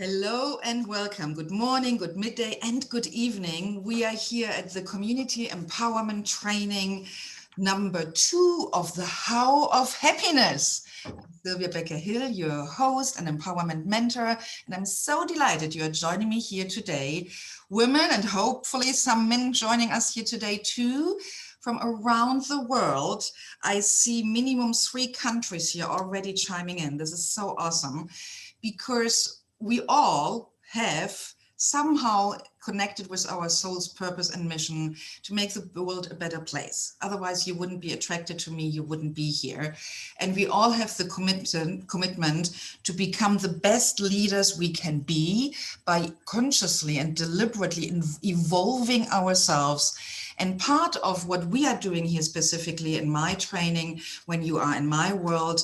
Hello and welcome. Good morning, good midday, and good evening. We are here at the Community Empowerment Training number 2 of the How of Happiness. I'm Sylvia Becker-Hill, your host and empowerment mentor, and I'm so delighted you are joining me here today. Women and hopefully some men joining us here today too. From around the world, I see minimum 3 countries here already chiming in. This is so awesome because we all have somehow connected with our soul's purpose and mission to make the world a better place. Otherwise, you wouldn't be attracted to me, you wouldn't be here. And we all have the commitment to become the best leaders we can be by consciously and deliberately evolving ourselves. And part of what we are doing here specifically in my training, when you are in my world,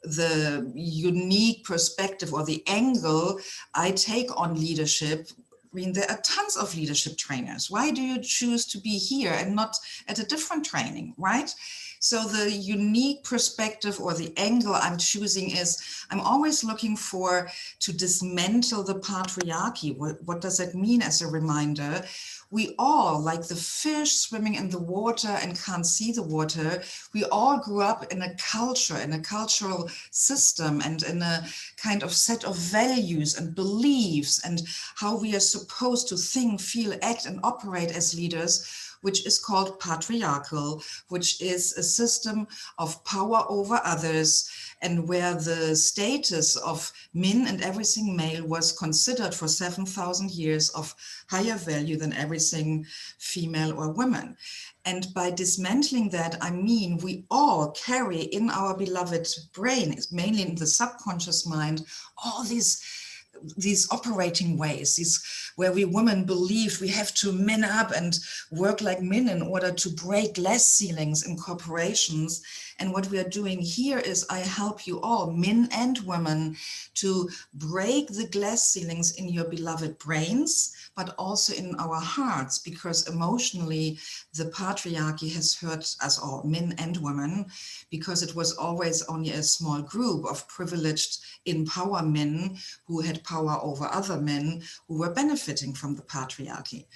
the unique perspective or the angle I take on leadership. I mean, there are tons of leadership trainers. Why do you choose to be here and not at a different training, right? So the unique perspective or the angle I'm choosing is I'm always looking to dismantle the patriarchy. What does that mean as a reminder? We all, like the fish swimming in the water and can't see the water, we all grew up in a culture, in a cultural system and in a kind of set of values and beliefs and how we are supposed to think, feel, act and operate as leaders, which is called patriarchal, which is a system of power over others and where the status of men and everything male was considered for 7,000 years of higher value than everything female or women. And by dismantling that, I mean, we all carry in our beloved brain, mainly in the subconscious mind, all these operating ways, where we women believe we have to man up and work like men in order to break glass ceilings in corporations. And what we are doing here is I help you all, men and women, to break the glass ceilings in your beloved brains, but also in our hearts, because emotionally the patriarchy has hurt us all, men and women, because it was always only a small group of privileged empower men who had power over other men who were benefiting from the patriarchy.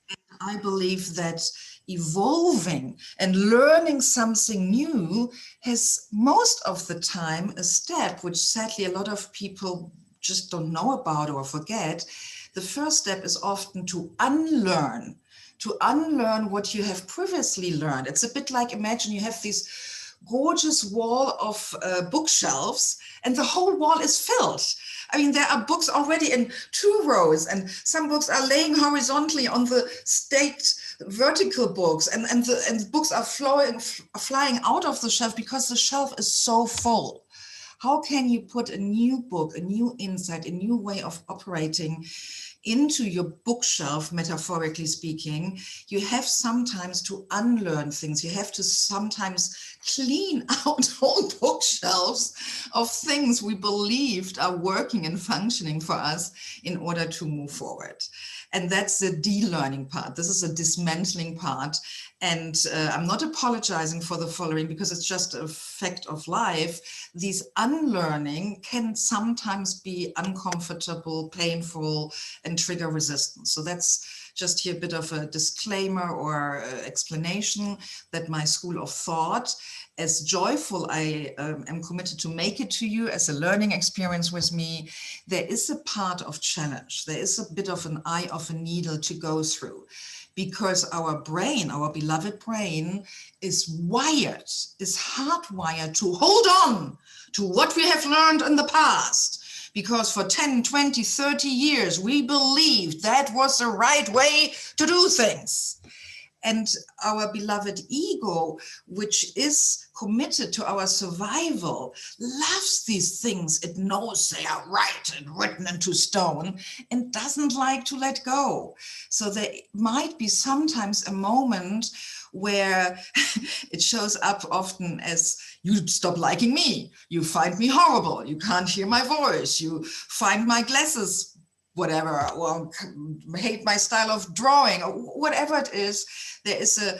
And I believe that evolving and learning something new has most of the time a step which sadly a lot of people just don't know about or forget. The first step is often to unlearn what you have previously learned. It's a bit like, imagine you have this gorgeous wall of bookshelves and the whole wall is filled. I mean, there are books already in 2 rows and some books are laying horizontally on the staked vertical books and the books are flying out of the shelf because the shelf is so full. How can you put a new book, a new insight, a new way of operating into your bookshelf, metaphorically speaking? You have sometimes to unlearn things. You have to sometimes clean out whole bookshelves of things we believed are working and functioning for us in order to move forward. And that's the de-learning part. This is a dismantling part. And I'm not apologizing for the following because it's just a fact of life. These unlearning can sometimes be uncomfortable, painful, and trigger resistant. So that's just here a bit of a disclaimer or explanation that my school of thought, as joyful I am committed to make it to you as a learning experience with me, there is a part of challenge. There is a bit of an eye of a needle to go through, because our brain, our beloved brain, is hardwired to hold on to what we have learned in the past. Because for 10, 20, 30 years, we believed that was the right way to do things. And our beloved ego, which is committed to our survival, loves these things. It knows they are right and written into stone and doesn't like to let go. So there might be sometimes a moment where it shows up often as, you stop liking me, you find me horrible, you can't hear my voice, you find my glasses whatever, or hate my style of drawing, or whatever it is, there is a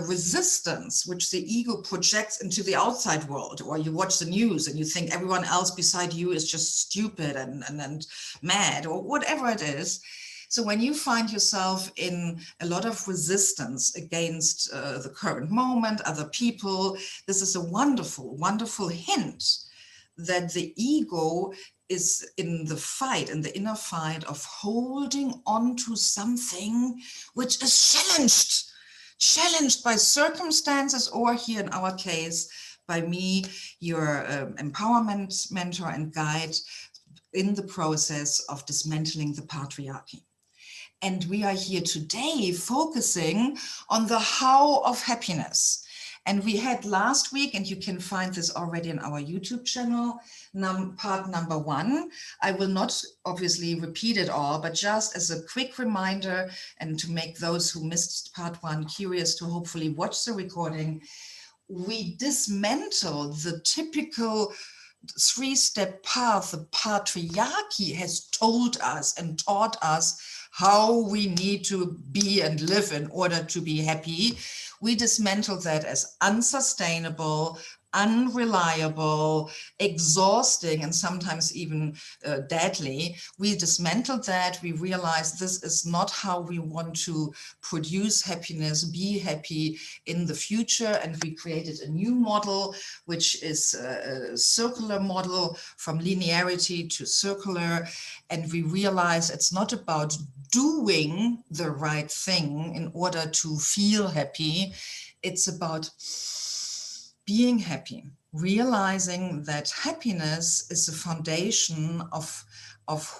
resistance which the ego projects into the outside world. Or you watch the news and you think everyone else beside you is just stupid and mad, or whatever it is. So when you find yourself in a lot of resistance against the current moment, other people, this is a wonderful, wonderful hint that the ego is in the fight, in the inner fight of holding on to something which is challenged by circumstances, or here in our case, by me, your empowerment mentor and guide in the process of dismantling the patriarchy. And we are here today focusing on the how of happiness. And we had last week, and you can find this already in our YouTube channel, part number 1. I will not obviously repeat it all, but just as a quick reminder, and to make those who missed part 1 curious to hopefully watch the recording, we dismantle the typical 3-step path the patriarchy has told us and taught us how we need to be and live in order to be happy. We dismantle that as unsustainable, unreliable, exhausting, and sometimes even deadly. We dismantled that. We realized this is not how we want to produce happiness, be happy in the future. And we created a new model, which is a circular model, from linearity to circular. And we realize it's not about doing the right thing in order to feel happy. It's about being happy, realizing that happiness is the foundation of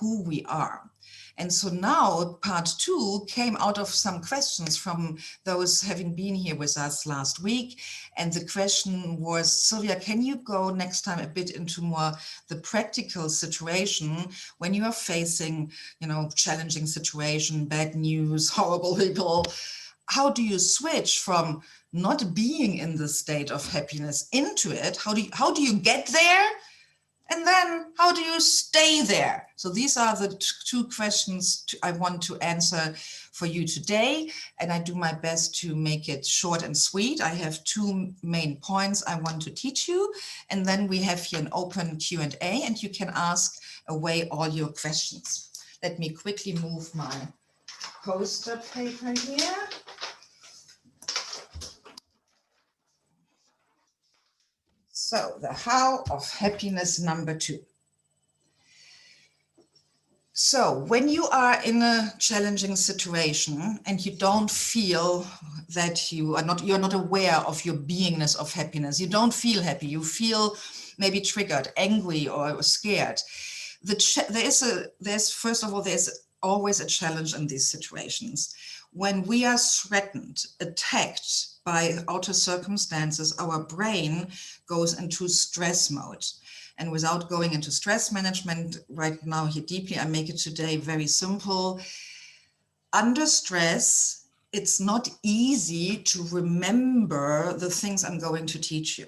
who we are. And so now part 2 came out of some questions from those having been here with us last week. And the question was, Sylvia, can you go next time a bit into more the practical situation when you are facing, challenging situation, bad news, horrible people? How do you switch from not being in the state of happiness into it? How do you get there? And then how do you stay there? So these are the 2 questions I want to answer for you today. And I do my best to make it short and sweet. I have 2 main points I want to teach you. And then we have here an open Q&A, and you can ask away all your questions. Let me quickly move my poster paper here. So the how of happiness number 2. So when you are in a challenging situation and you don't feel that you're not aware of your beingness of happiness, you don't feel happy, you feel maybe triggered, angry, or scared. First of all, there's always a challenge in these situations. When we are threatened, attacked by outer circumstances, our brain goes into stress mode. And without going into stress management right now here deeply, I make it today very simple. Under stress, it's not easy to remember the things I'm going to teach you.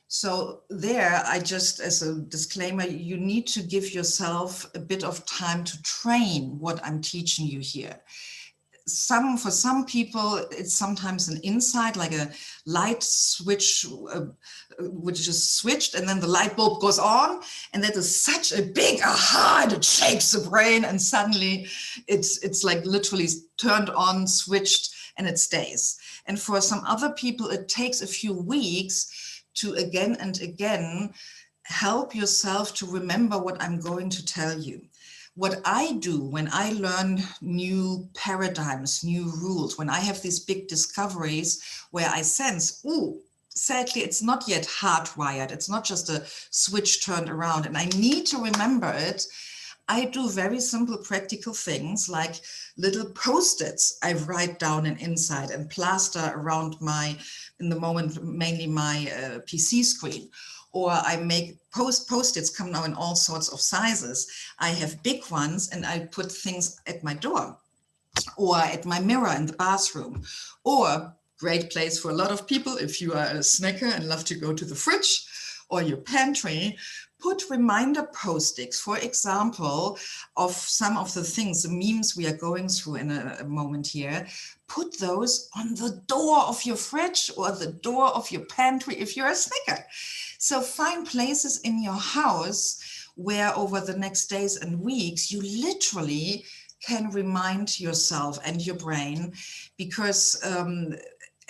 So there, I just, as a disclaimer, you need to give yourself a bit of time to train what I'm teaching you here. For some people, it's sometimes an insight, like a light switch, which is switched, and then the light bulb goes on, and that is such a big aha, and it shakes the brain, and suddenly it's like literally turned on, switched, and it stays. And for some other people, it takes a few weeks to again and again help yourself to remember what I'm going to tell you. What I do when I learn new paradigms, new rules, when I have these big discoveries where I sense, ooh, sadly, it's not yet hardwired. It's not just a switch turned around and I need to remember it. I do very simple practical things like little Post-its I write down an insight and plaster around in the moment, mainly my PC screen. Or I make Post-its come now in all sorts of sizes. I have big ones and I put things at my door or at my mirror in the bathroom. Or great place for a lot of people, if you are a snacker and love to go to the fridge or your pantry, put reminder post-its, for example, of some of the things, the memes we are going through in a moment here. Put those on the door of your fridge or the door of your pantry if you're a snacker. So find places in your house where over the next days and weeks, you literally can remind yourself and your brain, because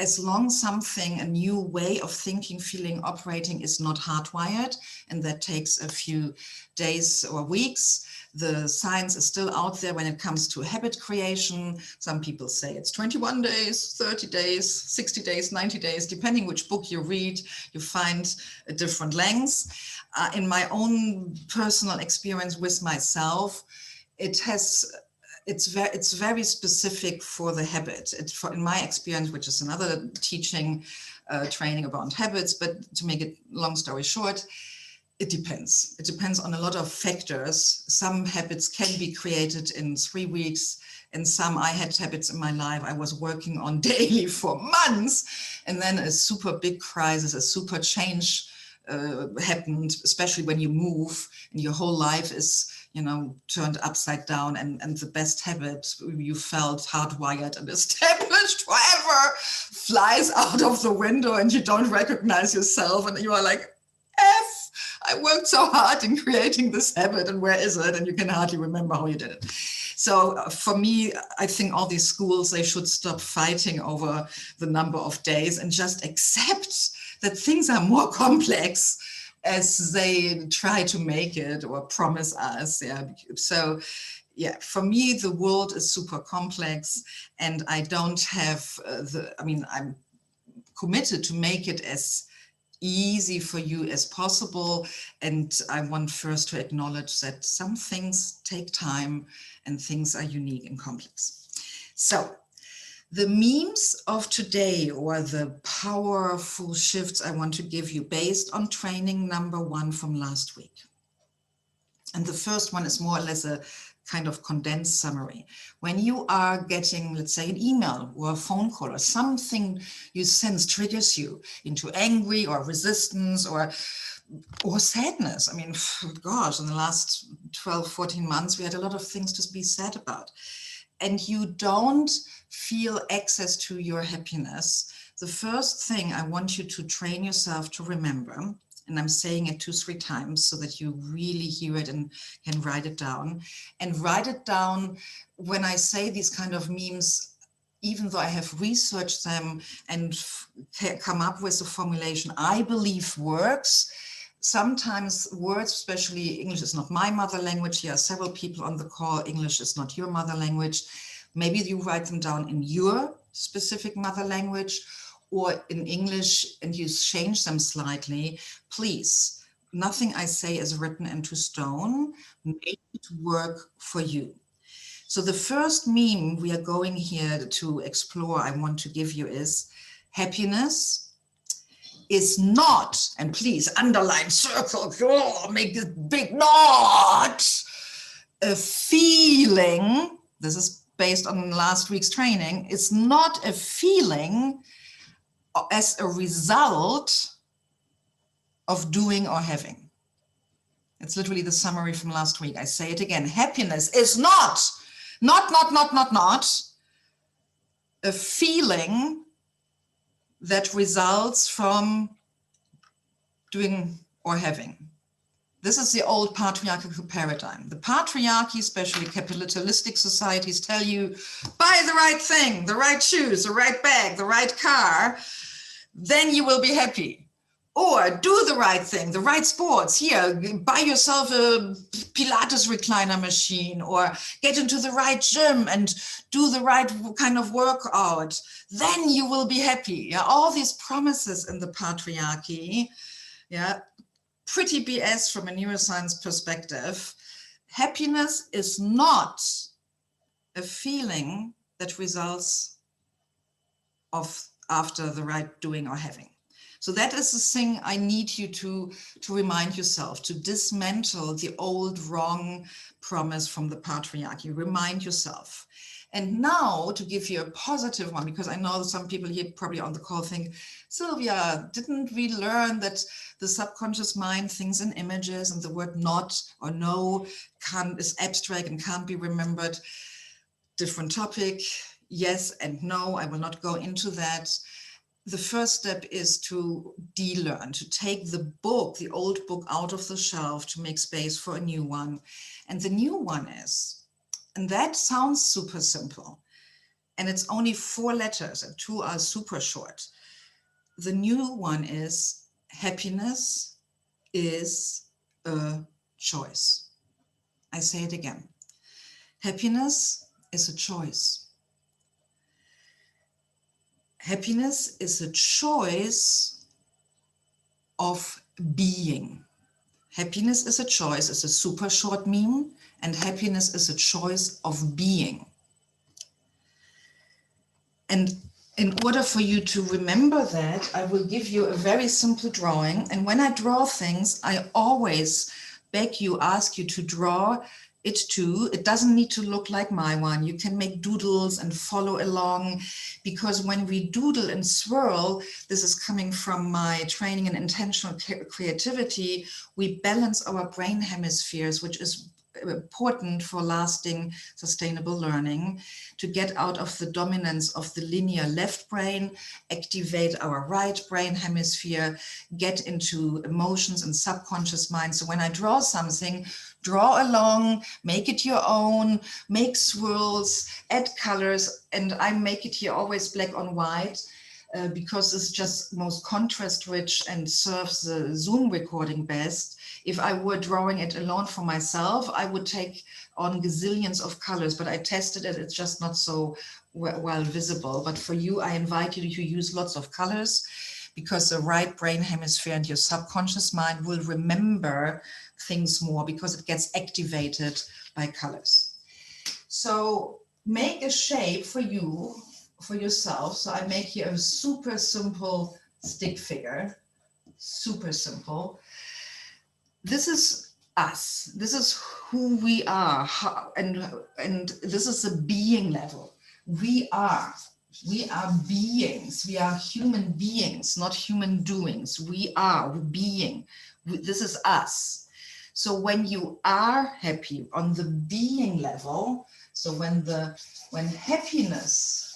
as long something, a new way of thinking, feeling, operating is not hardwired, and that takes a few days or weeks, the science is still out there when it comes to habit creation. Some people say it's 21 days, 30 days, 60 days, 90 days, depending which book you read, you find a different lengths. In my own personal experience with myself, it's very specific for the habit. In my experience, which is another teaching, training about habits, but to make it long story short, it depends. It depends on a lot of factors. Some habits can be created in 3 weeks, and some, I had habits in my life I was working on daily for months, and then a super big crisis, a super change happened, especially when you move and your whole life is, you know, turned upside down, and the best habit you felt hardwired and established forever flies out of the window, and you don't recognize yourself, and you are like, I worked so hard in creating this habit, and where is it? And you can hardly remember how you did it. So for me, I think all these schools, they should stop fighting over the number of days and just accept that things are more complex as they try to make it or promise us. Yeah. So yeah, for me, the world is super complex, and I don't have I'm committed to make it as easy for you as possible. And I want first to acknowledge that some things take time and things are unique and complex. So the memes of today, or the powerful shifts I want to give you based on training number 1 from last week. And the first one is more or less a kind of condensed summary. When you are getting, let's say, an email or a phone call or something you sense triggers you into angry or resistance or sadness. I mean, gosh, in the last 12, 14 months, we had a lot of things to be sad about. And you don't feel access to your happiness. The first thing I want you to train yourself to remember, and I'm saying it 2-3 times so that you really hear it and can write it down. And write it down when I say these kind of memes, even though I have researched them and come up with a formulation I believe works. Sometimes words, especially English is not my mother language. Here are several people on the call. English is not your mother language. Maybe you write them down in your specific mother language, or in English, and you change them slightly. Please, nothing I say is written into stone. Make it work for you. So the first meme we are going here to explore, I want to give you, is happiness is not, and please underline, circle, make this big, not a feeling. This is based on last week's training. It's not a feeling as a result of doing or having. It's literally the summary from last week. I say it again. Happiness is not a feeling that results from doing or having. This is the old patriarchal paradigm. The patriarchy, especially capitalistic societies, tell you, buy the right thing, the right shoes, the right bag, the right car, then you will be happy. Or do the right thing, the right sports. Here, buy yourself a Pilates recliner machine, or get into the right gym and do the right kind of workout. Then you will be happy. Yeah, all these promises in the patriarchy, yeah, pretty BS from a neuroscience perspective. Happiness is not a feeling that results after the right doing or having. So that is the thing I need you to remind yourself, to dismantle the old wrong promise from the patriarchy. Remind yourself. And now to give you a positive one, because I know some people here probably on the call think, Sylvia, didn't we learn that the subconscious mind thinks in images and the word not or no is abstract and can't be remembered? Different topic. Yes and no, I will not go into that. The first step is to de-learn, to take the book, the old book out of the shelf to make space for a new one. And the new one is, and that sounds super simple, and it's only 4 letters and 2 are super short. The new one is happiness is a choice. I say it again. Happiness is a choice. Happiness is a choice of being. Happiness is a choice, it's a super short meme, and happiness is a choice of being. And in order for you to remember that, I will give you a very simple drawing. And when I draw things, I always ask you to draw it too. It doesn't need to look like my one. You can make doodles and follow along, because when we doodle and swirl, this is coming from my training in intentional creativity, we balance our brain hemispheres, which is important for lasting sustainable learning, to get out of the dominance of the linear left brain, activate our right brain hemisphere, get into emotions and subconscious mind. So when I draw something, draw along, make it your own, make swirls, add colors, and I make it here always black on white, because it's just most contrast rich and serves the Zoom recording best. If I were drawing it alone for myself, I would take on gazillions of colors, but I tested it, it's just not so well visible. But for you, I invite you to use lots of colors, because the right brain hemisphere and your subconscious mind will remember things more because it gets activated by colors. So make a shape for you, for yourself. So I make here a super simple stick figure, super simple. This is us. This is who we are, and this is the being level. We are beings. We are human beings, not human doings. We are being. This is us. So when you are happy on the being level, so when happiness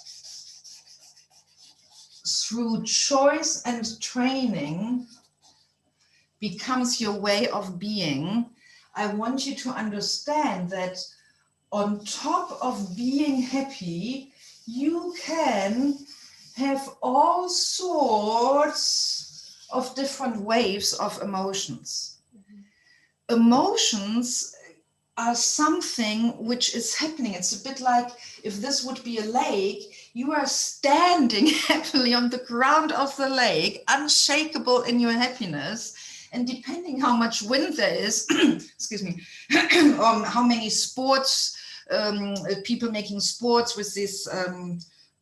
through choice and training becomes your way of being, I want you to understand that on top of being happy, you can have all sorts of different waves of emotions. Emotions are something which is happening. It's a bit like if this would be a lake, you are standing happily on the ground of the lake, unshakable in your happiness. And depending how much wind there is, excuse me, how many sports, people making sports with these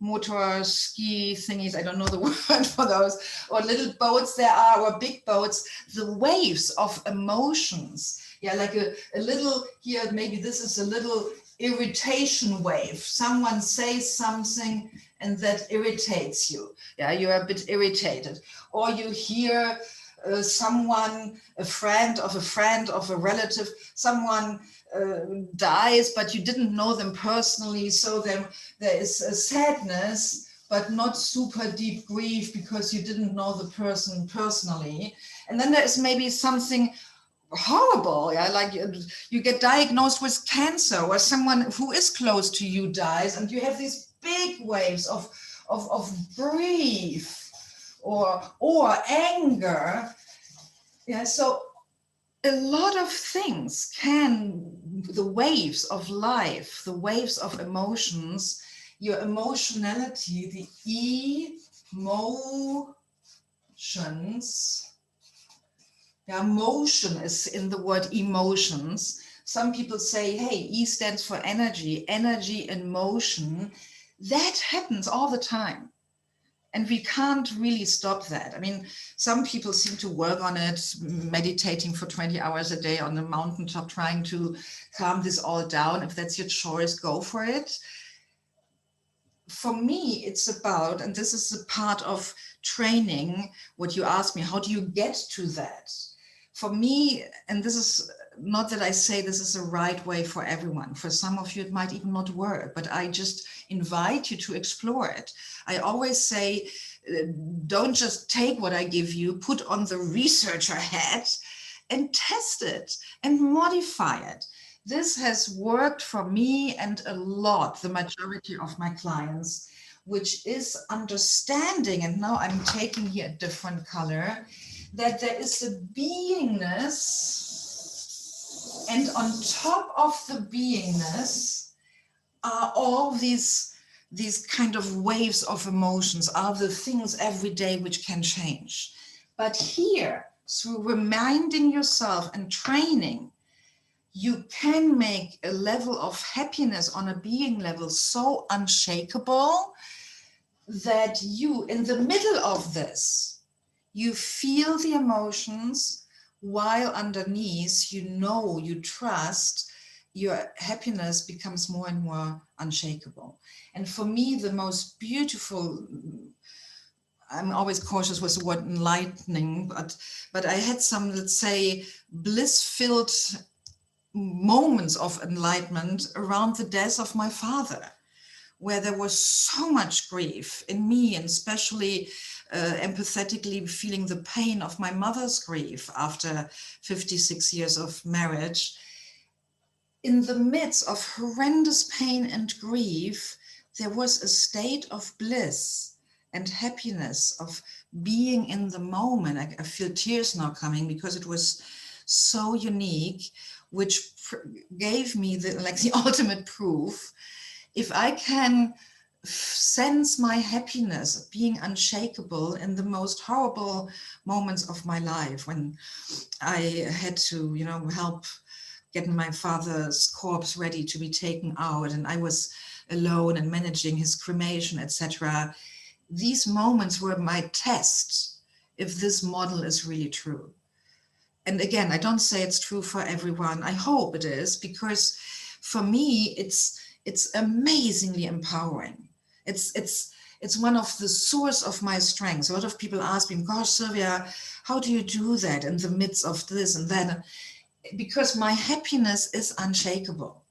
motor ski thingies, I don't know the word for those, or little boats there are, or big boats, the waves of emotions. Yeah, like a little here, maybe this is a little irritation wave. Someone says something and that irritates you. Yeah, you're a bit irritated. Or you hear someone, a friend of a relative, someone dies, but you didn't know them personally. So there is a sadness, but not super deep grief because you didn't know the person personally. And then there is maybe something horrible, yeah, like you get diagnosed with cancer, or someone who is close to you dies, and you have these big waves of grief or anger. Yeah, so a lot of things the waves of life, the waves of emotions, your emotionality, the emotions. Yeah, motion is in the word emotions. Some people say, hey, E stands for energy, energy and motion. That happens all the time. And we can't really stop that. I mean, some people seem to work on it, meditating for 20 hours a day on the mountaintop, trying to calm this all down. If that's your choice, go for it. for me, it's about, and this is a part of training, what you asked me, how do you get to that? For me, and this is not that I say this is the right way for everyone. For some of you, it might even not work, but I just invite you to explore it. I always say, don't just take what I give you, put on the researcher hat and test it and modify it. This has worked for me and a lot, the majority of my clients, which is understanding, and now I'm taking here a different color, that there is a beingness, and on top of the beingness are all these kind of waves of emotions, are the things every day which can change. But here, through reminding yourself and training, you can make a level of happiness on a being level so unshakable that you, in the middle of this, you feel the emotions, while underneath, you know, you trust, your happiness becomes more and more unshakable. And for me, the most beautiful, I'm always cautious with the word enlightening, but I had some, let's say, bliss-filled moments of enlightenment around the death of my father, where there was so much grief in me, and especially empathetically feeling the pain of my mother's grief after 56 years of marriage. In the midst of horrendous pain and grief, there was a state of bliss and happiness, of being in the moment. I feel tears now coming because it was so unique, which gave me the ultimate proof. If I can sense my happiness being unshakable in the most horrible moments of my life, when I had to, help getting my father's corpse ready to be taken out, and I was alone and managing his cremation, etc. These moments were my test if this model is really true. And again, I don't say it's true for everyone. I hope it is, because for me, it's amazingly empowering. It's one of the source of my strengths. A lot of people ask me, gosh, Sylvia, how do you do that in the midst of this and that? Because my happiness is unshakable.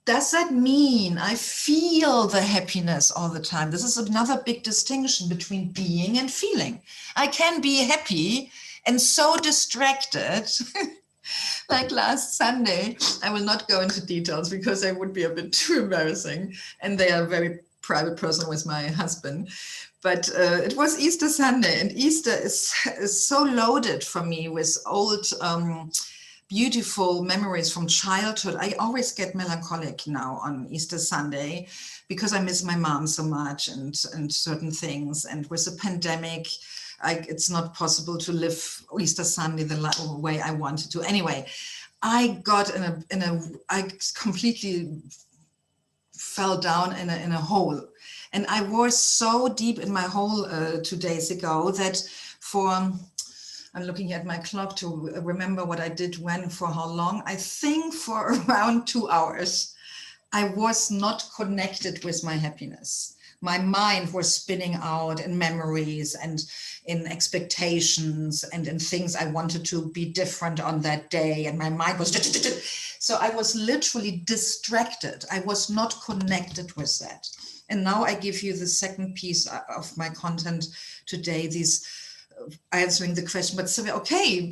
Does that mean I feel the happiness all the time? This is another big distinction between being and feeling. I can be happy and so distracted. Like last Sunday, I will not go into details because they would be a bit too embarrassing, and they are very private person with my husband. But it was Easter Sunday, and Easter is so loaded for me with old, beautiful memories from childhood. I always get melancholic now on Easter Sunday because I miss my mom so much, and certain things. And with the pandemic, it's not possible to live Easter Sunday the way I wanted to. Anyway, I got I completely fell down in a hole. And I was so deep in my hole 2 days ago that I'm looking at my clock to remember what I did when, for how long. I think for around 2 hours, I was not connected with my happiness. My mind was spinning out in memories and in expectations and in things I wanted to be different on that day. And my mind was, so I was literally distracted. I was not connected with that. And now I give you the second piece of my content today, these answering the question, but Sylvia, okay,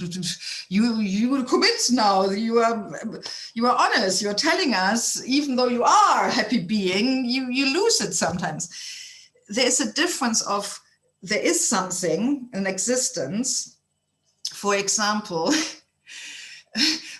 you will commit now. You are honest. You're telling us, even though you are a happy being, you lose it sometimes. There's a difference of, there is something, an existence. For example,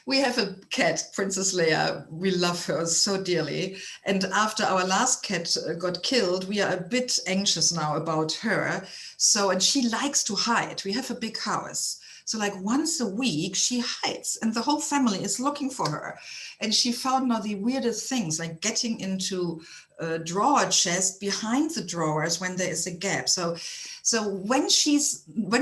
we have a cat, Princess Leia. We love her so dearly. And after our last cat got killed, we are a bit anxious now about her. So, and she likes to hide. We have a big house. So like once a week, she hides and the whole family is looking for her. And she found now the weirdest things, like getting into a drawer chest behind the drawers when there is a gap. So when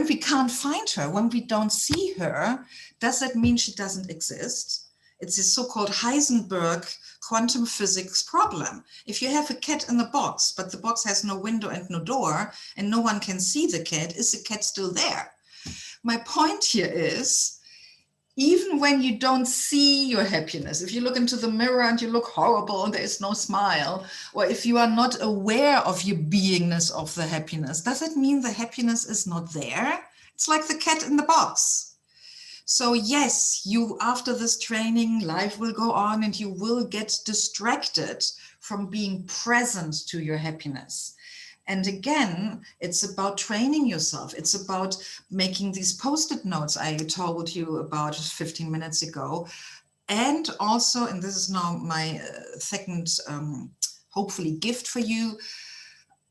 we can't find her, when we don't see her, does that mean she doesn't exist? It's a so-called Heisenberg quantum physics problem. If you have a cat in the box, but the box has no window and no door, and no one can see the cat, is the cat still there? My point here is, even when you don't see your happiness, if you look into the mirror and you look horrible and there is no smile, or if you are not aware of your beingness of the happiness, does it mean the happiness is not there? It's like the cat in the box. So yes, after this training, life will go on and you will get distracted from being present to your happiness. And again, it's about training yourself. It's about making these post-it notes I told you about 15 minutes ago. And also, and this is now my second, hopefully, gift for you,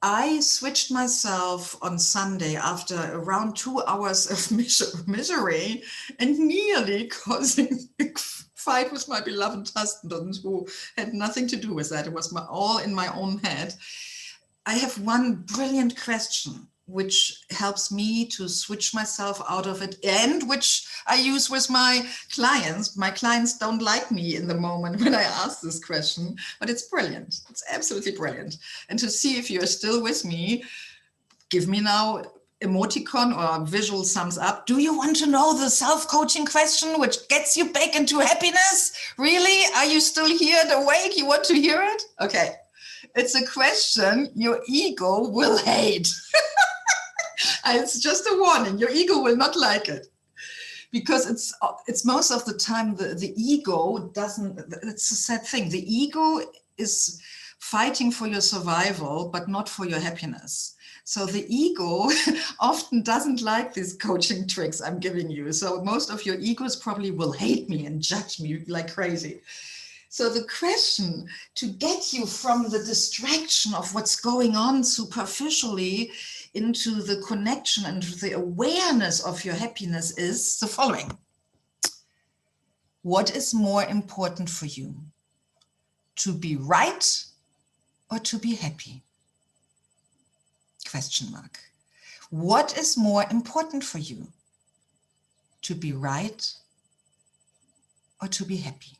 I switched myself on Sunday after around 2 hours of misery and nearly causing a fight with my beloved husband, who had nothing to do with that. It was all in my own head. I have one brilliant question which helps me to switch myself out of it, and which I use with my clients. My clients don't like me in the moment when I ask this question, but it's brilliant. It's absolutely brilliant. And to see if you're still with me, give me now emoticon or visual thumbs up. Do you want to know the self-coaching question which gets you back into happiness? Really? Are you still here and awake? You want to hear it? Okay. It's a question your ego will hate. It's just a warning. Your ego will not like it, because it's most of the time the ego doesn't. It's a sad thing. The ego is fighting for your survival, but not for your happiness. So the ego often doesn't like these coaching tricks I'm giving you. So most of your egos probably will hate me and judge me like crazy. So the question to get you from the distraction of what's going on superficially into the connection and the awareness of your happiness is the following. What is more important for you? To be right or to be happy? Question mark. What is more important for you? To be right or to be happy?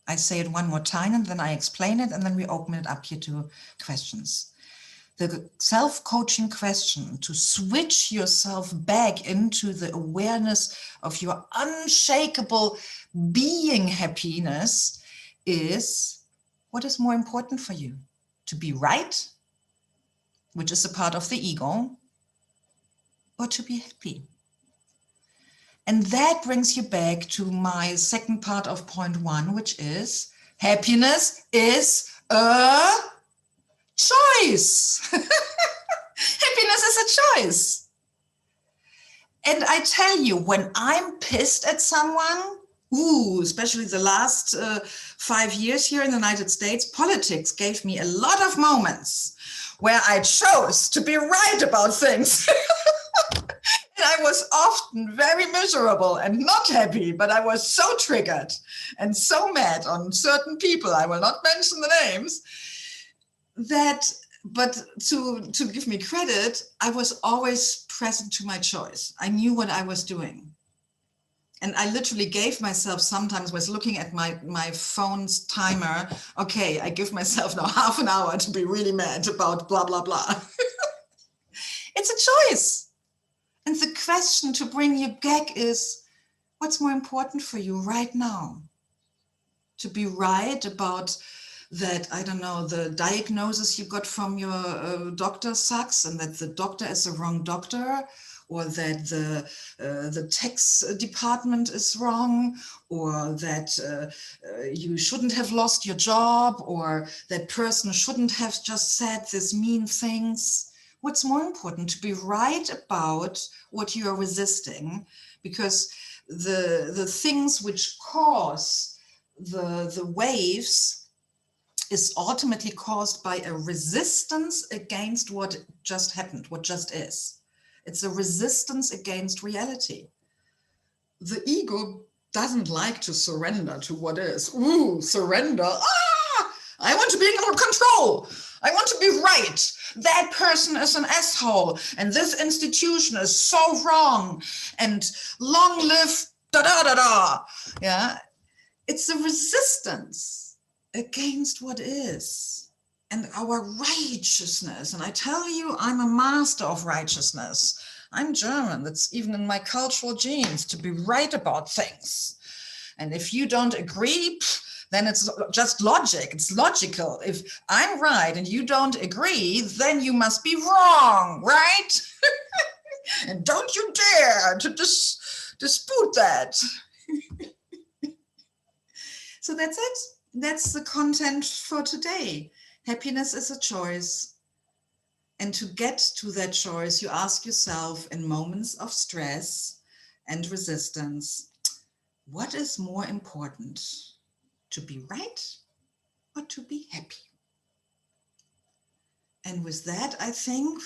I say it one more time and then I explain it, and then we open it up here to questions. The self-coaching question to switch yourself back into the awareness of your unshakable being happiness is, what is more important for you? To be right, which is a part of the ego, or to be happy? And that brings you back to my second part of point 1, which is happiness is a choice. Happiness is a choice. And I tell you, when I'm pissed at someone, especially the last 5 years here in the United States, politics gave me a lot of moments where I chose to be right about things. And I was often very miserable and not happy, but I was so triggered and so mad on certain people, I will not mention the names, but to give me credit, I was always present to my choice. I knew what I was doing. And I literally gave myself, sometimes was looking at my phone's timer, okay, I give myself now half an hour to be really mad about blah, blah, blah. It's a choice. And the question to bring you back is, what's more important for you right now? To be right about that, I don't know, the diagnosis you got from your doctor sucks and that the doctor is the wrong doctor, or that the tax department is wrong, or that you shouldn't have lost your job, or that person shouldn't have just said these mean things. What's more important? To be right about what you are resisting, because the things which cause the waves is ultimately caused by a resistance against what just happened, what just is. It's a resistance against reality. The ego doesn't like to surrender to what is. Surrender. I want to be in control. I want to be right. That person is an asshole, and this institution is so wrong. And long live da. Yeah, it's a resistance against what is and our righteousness. And I tell you, I'm a master of righteousness. I'm German. That's even in my cultural genes, to be right about things. And if you don't agree, then it's just logic. It's logical. If I'm right and you don't agree, then you must be wrong, right? And don't you dare to dispute that. So that's it. That's the content for today. Happiness is a choice. And to get to that choice, you ask yourself in moments of stress and resistance, what is more important, to be right or to be happy? And with that, I think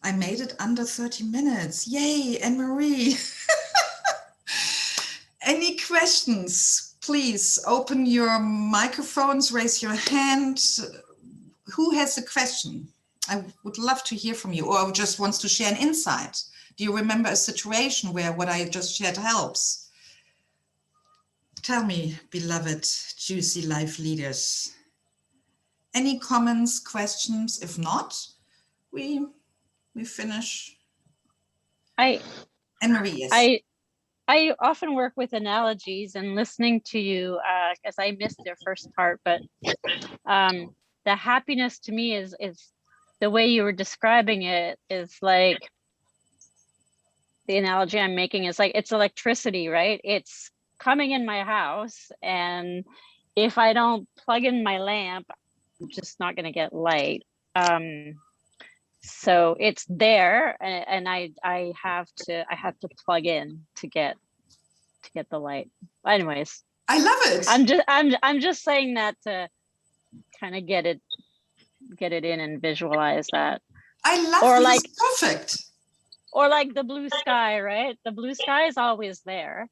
I made it under 30 minutes. Yay, Anne-Marie. Any questions? Please open your microphones, raise your hand. Who has a question? I would love to hear from you, or just wants to share an insight. Do you remember a situation where what I just shared helps? Tell me, beloved, juicy life leaders. Any comments, questions? If not, we finish. Anne-Marie, yes. I often work with analogies, and listening to you, because I missed their first part, but the happiness to me is the way you were describing it is like, the analogy I'm making is like, it's electricity, right? It's coming in my house, and if I don't plug in my lamp, I'm just not going to get light. So it's there, and I have to plug in to get the light. Anyways, I love it. I'm just saying that to kind of get it in and visualize that. I love this. Perfect. Or like the blue sky, right? The blue sky is always there.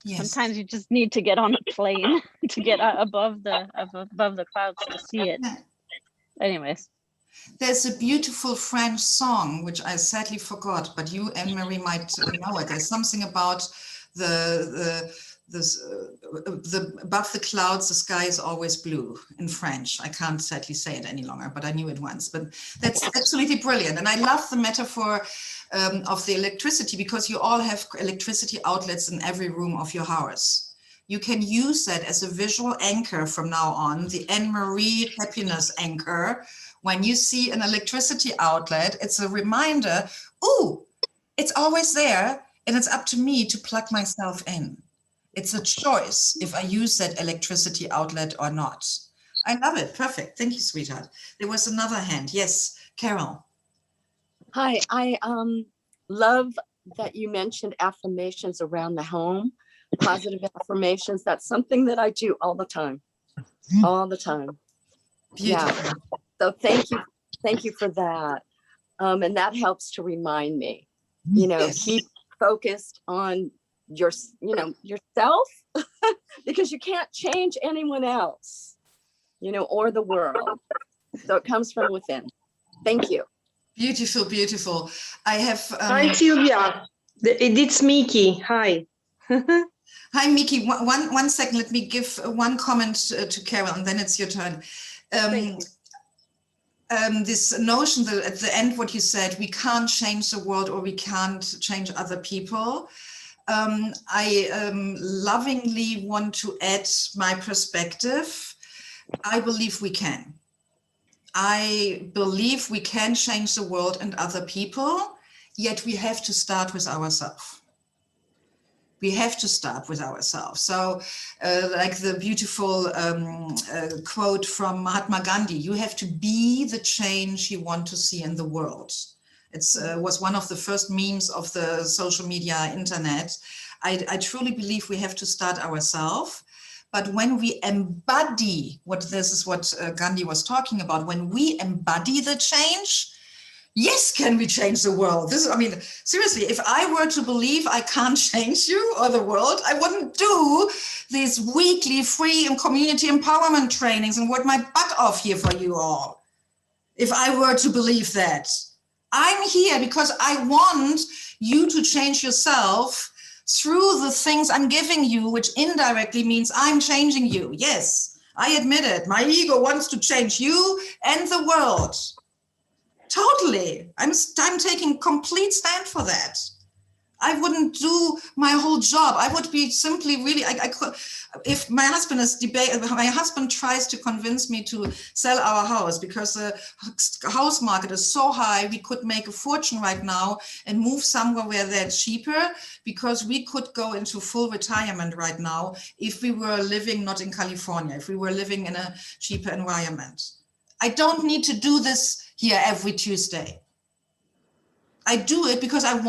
Yes. Sometimes you just need to get on a plane to get above the clouds to see it. Yeah. Anyways. There's a beautiful French song, which I sadly forgot, but you, Anne-Marie, might know it. There's something about the above the clouds, the sky is always blue in French. I can't sadly say it any longer, but I knew it once. But that's absolutely brilliant. And I love the metaphor of the electricity, because you all have electricity outlets in every room of your house. You can use that as a visual anchor from now on, the Anne-Marie happiness anchor. When you see an electricity outlet, it's a reminder, ooh, it's always there, and it's up to me to plug myself in. It's a choice if I use that electricity outlet or not. I love it. Perfect. Thank you, sweetheart. There was another hand. Yes, Carol. Hi, I love that you mentioned affirmations around the home, positive affirmations. That's something that I do all the time, all the time. Beautiful. Yeah. So thank you for that. And that helps to remind me, yes. Keep focused on yourself, because you can't change anyone else, or the world. So it comes from within. Thank you. Beautiful, beautiful. I have. Hi, Sylvia. It's Miki. Hi. Hi, Miki. One second. Let me give one comment to Carol, and then it's your turn. This notion that at the end, what you said, we can't change the world, or we can't change other people. I lovingly want to add my perspective. I believe we can. I believe we can change the world and other people, yet we have to start with ourselves. We have to start with ourselves. So like the beautiful quote from Mahatma Gandhi, you have to be the change you want to see in the world. It was one of the first memes of the social media internet. I truly believe we have to start ourselves. But when we embody what Gandhi was talking about, when we embody the change, yes, can we change the world? Seriously, if I were to believe I can't change you or the world, I wouldn't do these weekly free and community empowerment trainings and work my butt off here for you all. If I were to believe that. I'm here because I want you to change yourself through the things I'm giving you, which indirectly means I'm changing you. Yes, I admit it. My ego wants to change you and the world. Totally. I'm taking complete stand for that. I wouldn't do my whole job. I would be simply really, I could, if my husband tries to convince me to sell our house because the house market is so high, we could make a fortune right now and move somewhere where that's cheaper, because we could go into full retirement right now if we were living not in California, if we were living in a cheaper environment. I don't need to do this here every Tuesday. I do it because I'm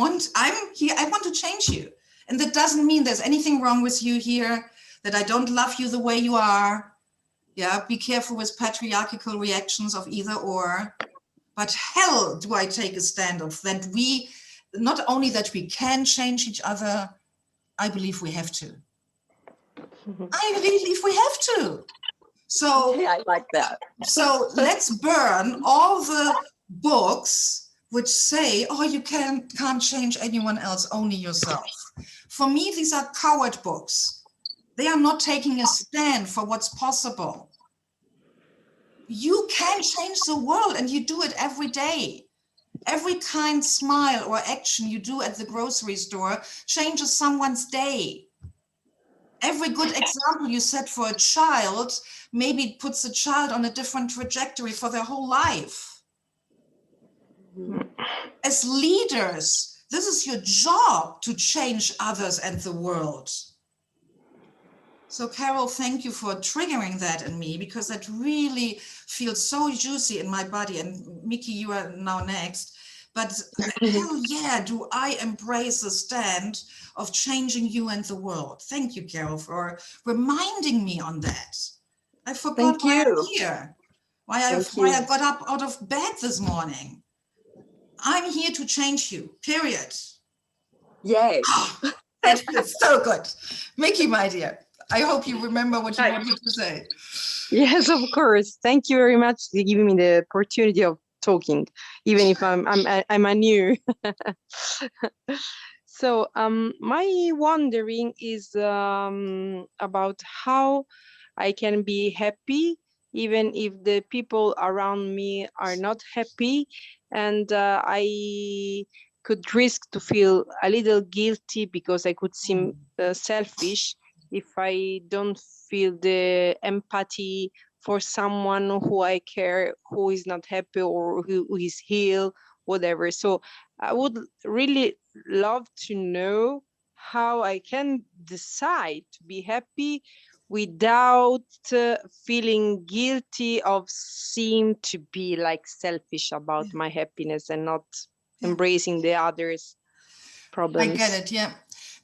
here, I want to change you. And that doesn't mean there's anything wrong with you here, that I don't love you the way you are. Yeah, be careful with patriarchal reactions of either or. But hell do I take a stand of that we, not only that we can change each other, I believe we have to. I believe we have to. So Yeah, I like that. So let's burn all the books which say, oh, you can't change anyone else, only yourself. For me, these are coward books. They are not taking a stand for what's possible. You can change the world, and you do it every day. Every kind smile or action you do at the grocery store changes someone's day. Every good example you set for a child maybe puts a child on a different trajectory for their whole life. As leaders, this is your job to change others and the world. So Carol, thank you for triggering that in me, because that really feels so juicy in my body. And Mickey, you are now next. But hell yeah, do I embrace the stand of changing you and the world. Thank you, Carol, for reminding me on that. I forgot why I'm here, why I got up out of bed this morning. I'm here to change you, period. Yay. That feels so good. Mickey, my dear, I hope you remember what you wanted to say. Yes, of course. Thank you very much for giving me the opportunity of talking, even if I'm a new. So my wondering is about how I can be happy even if the people around me are not happy, and I could risk to feel a little guilty because I could seem selfish if I don't feel the empathy for someone who I care, who is not happy or who is healed, whatever. So I would really love to know how I can decide to be happy without feeling guilty of seem to be like selfish about my happiness and not embracing the others' problems. I get it, yeah.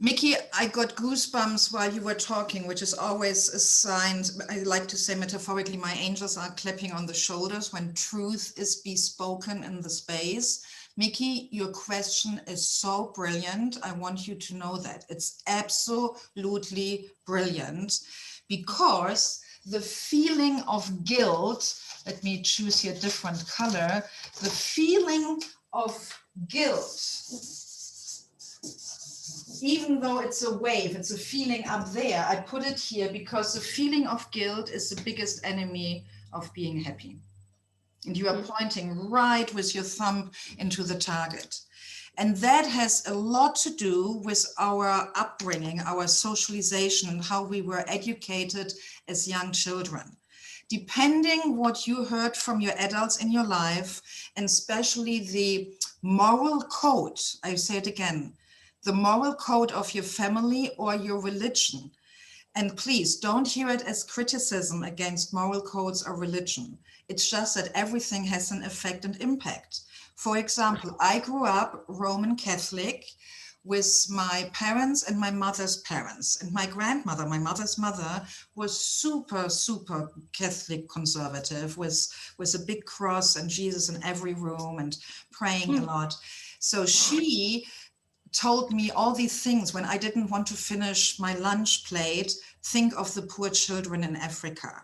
Mickey, I got goosebumps while you were talking, which is always a sign, I like to say metaphorically, my angels are clapping on the shoulders when truth is bespoken in the space. Mickey, your question is so brilliant. I want you to know that. It's absolutely brilliant, because the feeling of guilt, let me choose here a different color, the feeling of guilt, even though it's a wave, it's a feeling up there, I put it here because the feeling of guilt is the biggest enemy of being happy. And you are pointing right with your thumb into the target. And that has a lot to do with our upbringing, our socialization, and how we were educated as young children. Depending what you heard from your adults in your life, and especially the moral code, I say it again, the moral code of your family or your religion. And please don't hear it as criticism against moral codes or religion. It's just that everything has an effect and impact. For example, I grew up Roman Catholic with my parents and my mother's parents. And my grandmother, my mother's mother, was super, super Catholic conservative with a big cross and Jesus in every room and praying a lot. So she told me all these things when I didn't want to finish my lunch plate, think of the poor children in Africa.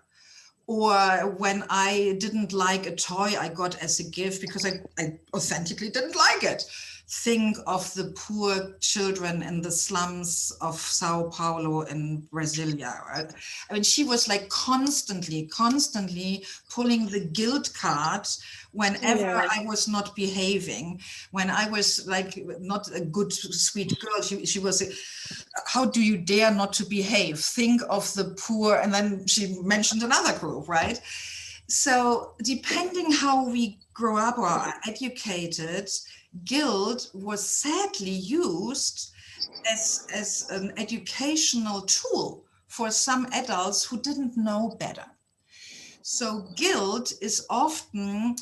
Or when I didn't like a toy I got as a gift because I authentically didn't like it. think of the poor children in the slums of Sao Paulo in Brasilia. Right? I mean, she was like constantly pulling the guilt card whenever Yes. I was not behaving, when I was like not a good, sweet girl. She was, how do you dare not to behave? Think of the poor. And then she mentioned another group, right? So depending how we grow up or are educated, guilt was sadly used as an educational tool for some adults who didn't know better. So guilt is often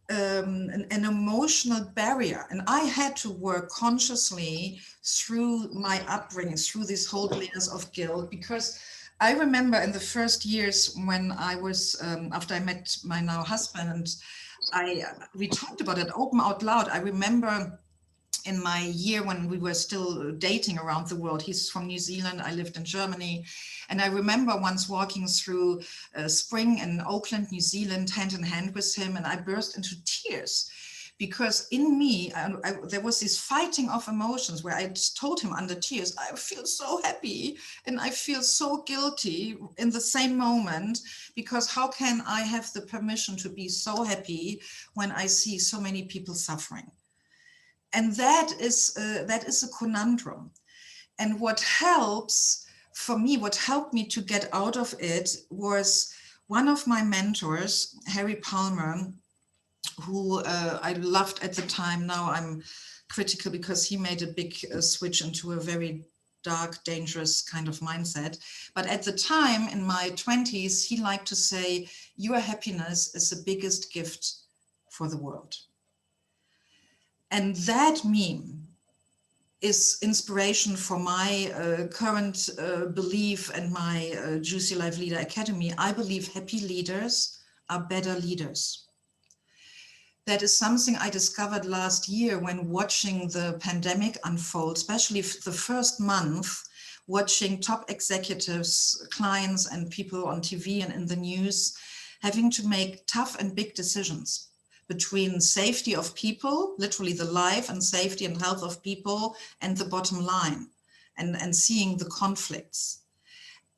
an emotional barrier. And I had to work consciously through my upbringing, through these whole layers of guilt, because I remember in the first years when I was, after I met my now husband, and we talked about it open out loud. I remember in my year when we were still dating around the world, he's from New Zealand, I lived in Germany. And I remember once walking through spring in Auckland, New Zealand, hand in hand with him, and I burst into tears. Because in me, there was this fighting of emotions where I told him under tears, I feel so happy and I feel so guilty in the same moment, because how can I have the permission to be so happy when I see so many people suffering? And that is a conundrum. And what helps for me, what helped me to get out of it was one of my mentors, Harry Palmer, who I loved at the time. Now I'm critical because he made a big switch into a very dark, dangerous kind of mindset. But at the time in my 20s, he liked to say, your happiness is the biggest gift for the world. And that meme is inspiration for my current belief and my Juicy Life Leader Academy. I believe happy leaders are better leaders. That is something I discovered last year when watching the pandemic unfold, especially the first month, watching top executives, clients, and people on TV and in the news having to make tough and big decisions between safety of people, literally the life and safety and health of people, and the bottom line, and seeing the conflicts.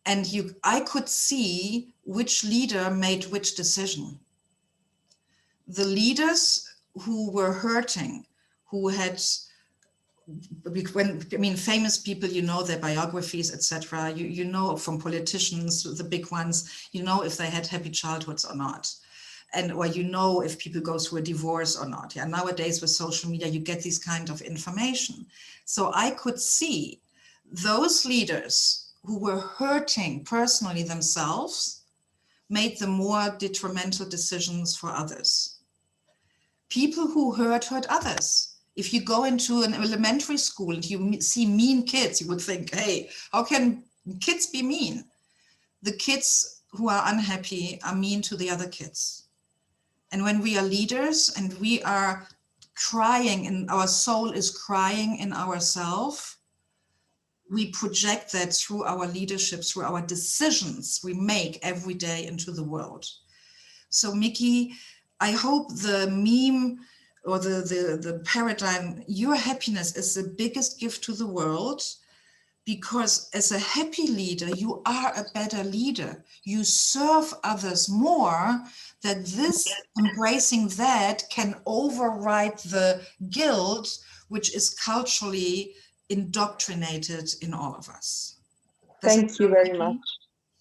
And I could see which leader made which decision. The leaders who were hurting, who had, famous people, you know their biographies, etc. You know from politicians, the big ones, you know if they had happy childhoods or not. Or you know if people go through a divorce or not. Yeah, nowadays with social media, you get this kind of information. So I could see those leaders who were hurting personally themselves made the more detrimental decisions for others. People who hurt others. If you go into an elementary school and you see mean kids, you would think, hey, how can kids be mean? The kids who are unhappy are mean to the other kids. And when we are leaders and we are crying and our soul is crying in ourselves, we project that through our leadership, through our decisions we make every day into the world. So Mickey, I hope the meme or the paradigm, your happiness is the biggest gift to the world, because as a happy leader, you are a better leader. You serve others more, that this embracing that can override the guilt, which is culturally indoctrinated in all of us. Thank you very much.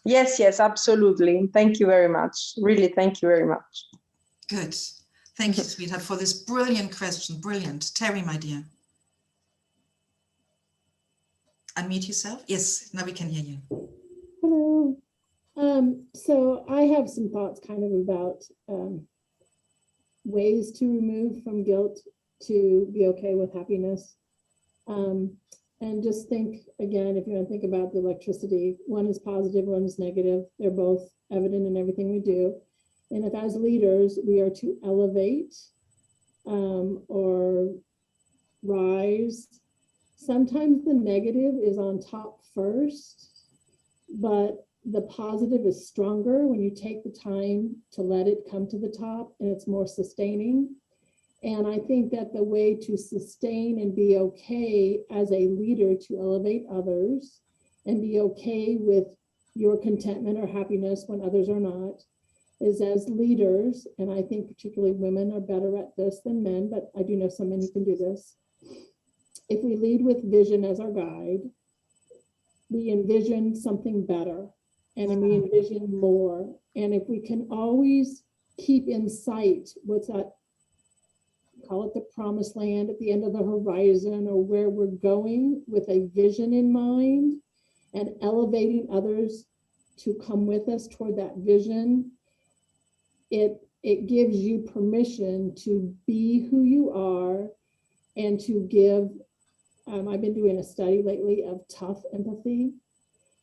Yes, absolutely. Thank you very much. Really, thank you very much. Good. Thank you, sweetheart, for this brilliant question. Brilliant. Terry, my dear. Unmute yourself. Yes, now we can hear you. Hello. So I have some thoughts kind of about ways to remove from guilt to be okay with happiness. And just think, again, if you're going to think about the electricity, one is positive, one is negative. They're both evident in everything we do. And if as leaders, we are to elevate or rise, sometimes the negative is on top first, but the positive is stronger when you take the time to let it come to the top, and it's more sustaining. And I think that the way to sustain and be okay as a leader to elevate others and be okay with your contentment or happiness when others are not is as leaders, and I think particularly women are better at this than men, but I do know some men who can do this. If we lead with vision as our guide, we envision something better and we envision more. And if we can always keep in sight what's that, call it the promised land at the end of the horizon, or where we're going with a vision in mind and elevating others to come with us toward that vision, it gives you permission to be who you are and to give, I've been doing a study lately of tough empathy.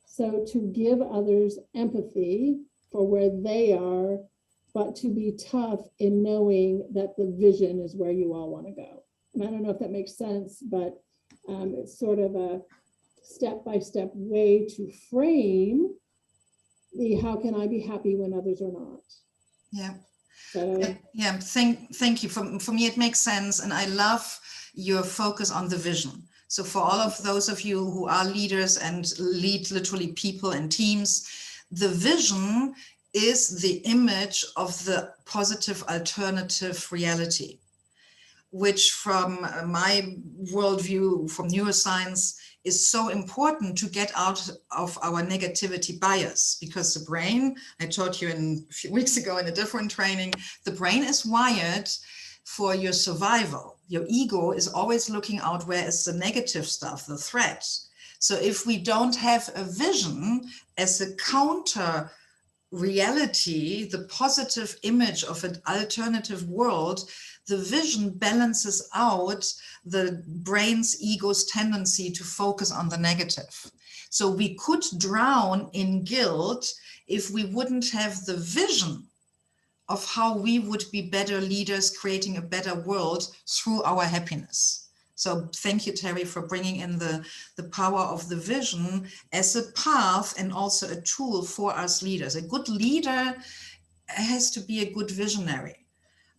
So to give others empathy for where they are, but to be tough in knowing that the vision is where you all want to go. And I don't know if that makes sense, but it's sort of a step-by-step way to frame the how can I be happy when others are not. Yeah. So, yeah, thank you. For me, it makes sense. And I love your focus on the vision. So for all of those of you who are leaders and lead literally people and teams, the vision is the image of the positive alternative reality, which from my worldview, from neuroscience, is so important to get out of our negativity bias, because the brain, I taught you a few weeks ago in a different training, the brain is wired for your survival. Your ego is always looking out where is the negative stuff, the threat. So if we don't have a vision as a counter reality, the positive image of an alternative world, the vision balances out the brain's ego's tendency to focus on the negative. So we could drown in guilt if we wouldn't have the vision of how we would be better leaders, creating a better world through our happiness. So thank you, Terry, for bringing in the power of the vision as a path and also a tool for us leaders. A good leader has to be a good visionary.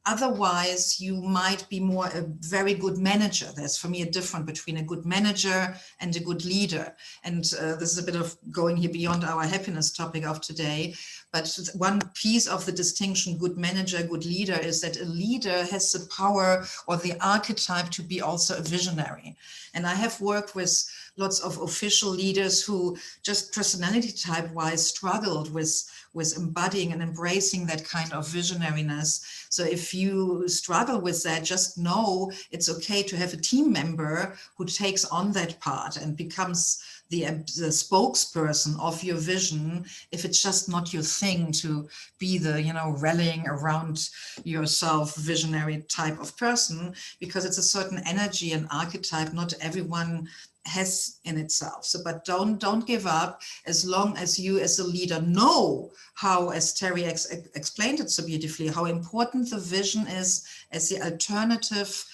Otherwise, you might be more a very good manager. There's, for me, a difference between a good manager and a good leader. And this is a bit of going here beyond our happiness topic of today. But one piece of the distinction, good manager, good leader, is that a leader has the power or the archetype to be also a visionary. And I have worked with lots of official leaders who just personality type wise struggled with embodying and embracing that kind of visionariness. So if you struggle with that, just know it's okay to have a team member who takes on that part and becomes the spokesperson of your vision, if it's just not your thing to be the, rallying around yourself visionary type of person, because it's a certain energy and archetype not everyone has in itself. So, but don't give up as long as you as a leader know how, as Terry explained it so beautifully, how important the vision is as the alternative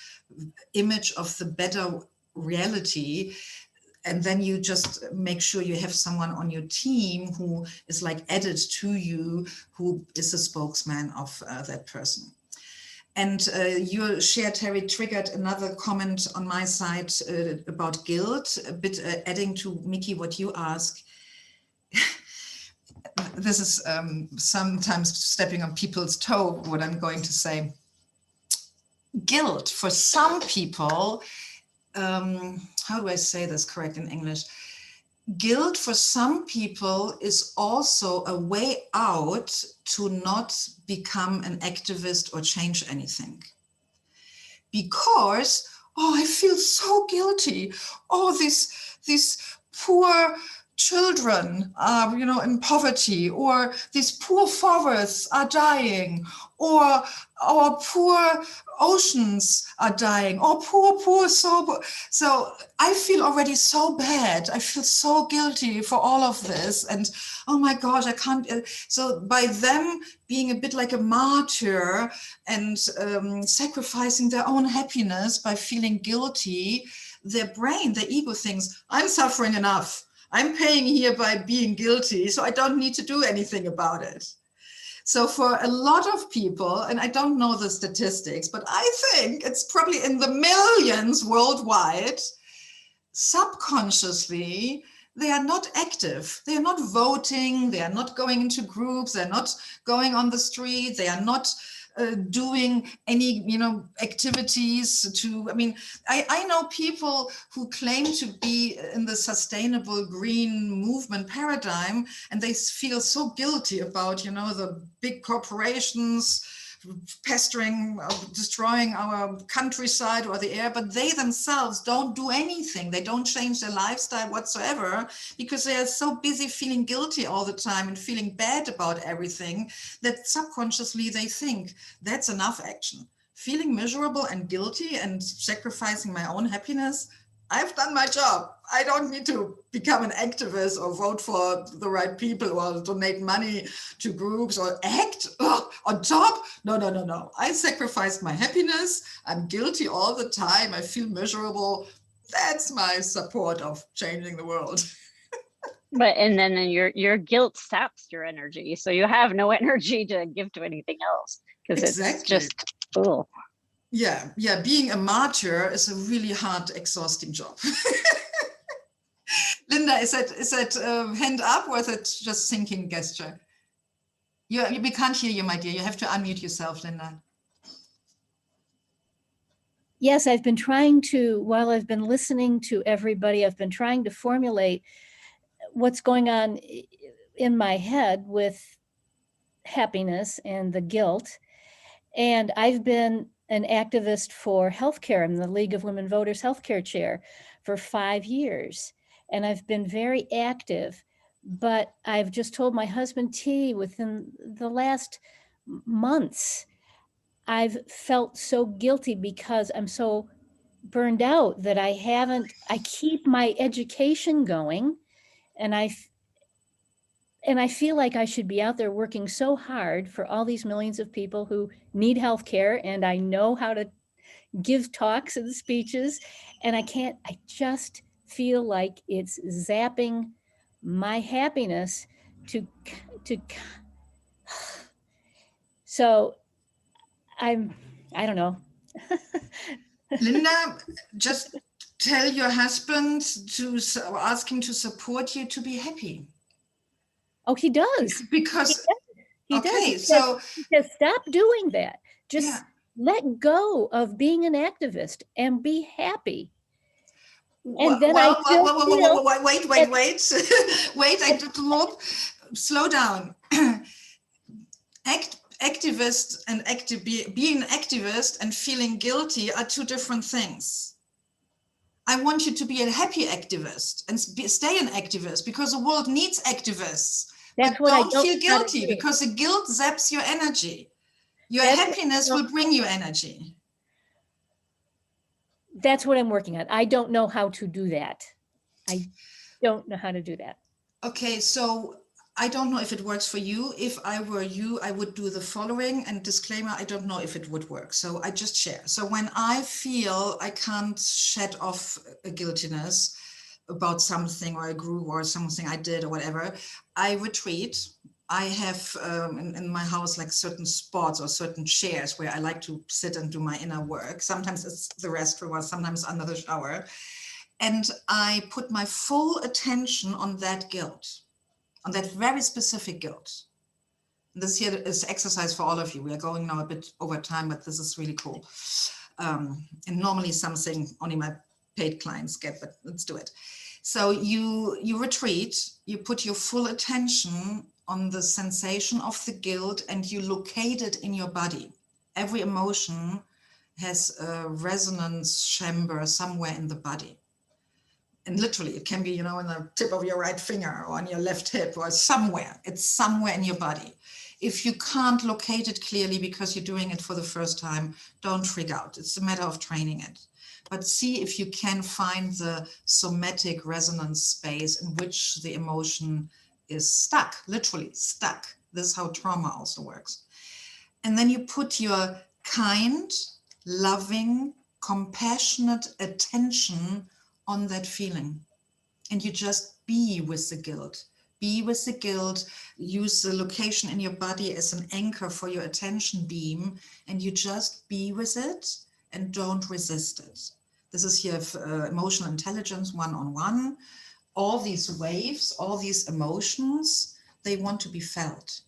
image of the better reality. And then you just make sure you have someone on your team who is like added to you, who is the spokesman of that person. And your share, Terry, triggered another comment on my side about guilt, a bit adding to Miki what you ask. This is sometimes stepping on people's toe, what I'm going to say. Guilt for some people, how do I say this correct in English? Guilt for some people is also a way out to not become an activist or change anything. Because, I feel so guilty. These poor children are, in poverty, or these poor forests are dying, or our poor oceans are dying, or poor. So I feel already so bad. I feel so guilty for all of this. And oh my gosh, I can't. So by them being a bit like a martyr and sacrificing their own happiness by feeling guilty, their brain, their ego thinks, I'm suffering enough. I'm paying here by being guilty, so I don't need to do anything about it. So for a lot of people, and I don't know the statistics, but I think it's probably in the millions worldwide, subconsciously, they are not active. They are not voting. They are not going into groups. They're not going on the street. They are not doing any, activities to, I know people who claim to be in the sustainable green movement paradigm, and they feel so guilty about, the big corporations pestering, destroying our countryside or the air, but they themselves don't do anything. They don't change their lifestyle whatsoever because they are so busy feeling guilty all the time and feeling bad about everything that subconsciously they think that's enough action. Feeling miserable and guilty and sacrificing my own happiness, I've done my job. I don't need to become an activist or vote for the right people or donate money to groups or act on top. No. I sacrificed my happiness. I'm guilty all the time. I feel miserable. That's my support of changing the world. But and then your guilt saps your energy, so you have no energy to give to anything else because it's just Yeah, being a martyr is a really hard, exhausting job. Linda, is that hand up or is it just thinking gesture? We can't hear you, my dear. You have to unmute yourself, Linda. Yes, I've been trying to, while I've been listening to everybody, I've been trying to formulate what's going on in my head with happiness and the guilt. And I've been an activist for healthcare. I'm the League of Women Voters healthcare chair for 5 years. And I've been very active, but I've just told my husband T within the last months, I've felt so guilty because I'm so burned out that I keep my education going, and I feel like I should be out there working so hard for all these millions of people who need healthcare, and I know how to give talks and speeches, and I just feel like it's zapping my happiness so I don't know. Linda, just tell your husband to ask him to support you to be happy. Oh, he does. Because he does. He says, stop doing that. Just let go of being an activist and be happy. And then wait. I did look. Slow down. Activist and being an activist and feeling guilty are two different things. I want you to be a happy activist and stay an activist because the world needs activists. That's but don't feel guilty because the guilt zaps your energy. Your happiness will bring you energy. That's what I'm working on. I don't know how to do that. I don't know how to do that. Okay, so I don't know if it works for you. If I were you, I would do the following, and disclaimer, I don't know if it would work. So I just share. So when I feel I can't shed off a guiltiness about something or a group or something I did or whatever, I retreat. I have in my house like certain spots or certain chairs where I like to sit and do my inner work. Sometimes it's the restroom or sometimes under the shower. And I put my full attention on that guilt, on that very specific guilt. And this here is exercise for all of you. We are going now a bit over time, but this is really cool. And normally something only my paid clients get, but let's do it. So you retreat, you put your full attention on the sensation of the guilt and you locate it in your body. Every emotion has a resonance chamber somewhere in the body. And literally it can be, in the tip of your right finger or on your left hip or somewhere. It's somewhere in your body. If you can't locate it clearly because you're doing it for the first time, don't freak out. It's a matter of training it. But see if you can find the somatic resonance space in which the emotion is stuck, literally stuck. This is how trauma also works. And then you put your kind, loving, compassionate attention on that feeling. And you just be with the guilt. Be with the guilt. use the location in your body as an anchor for your attention beam, and you just be with it and don't resist it. This is here emotional intelligence one-on-one. All these waves, all these emotions, they want to be felt.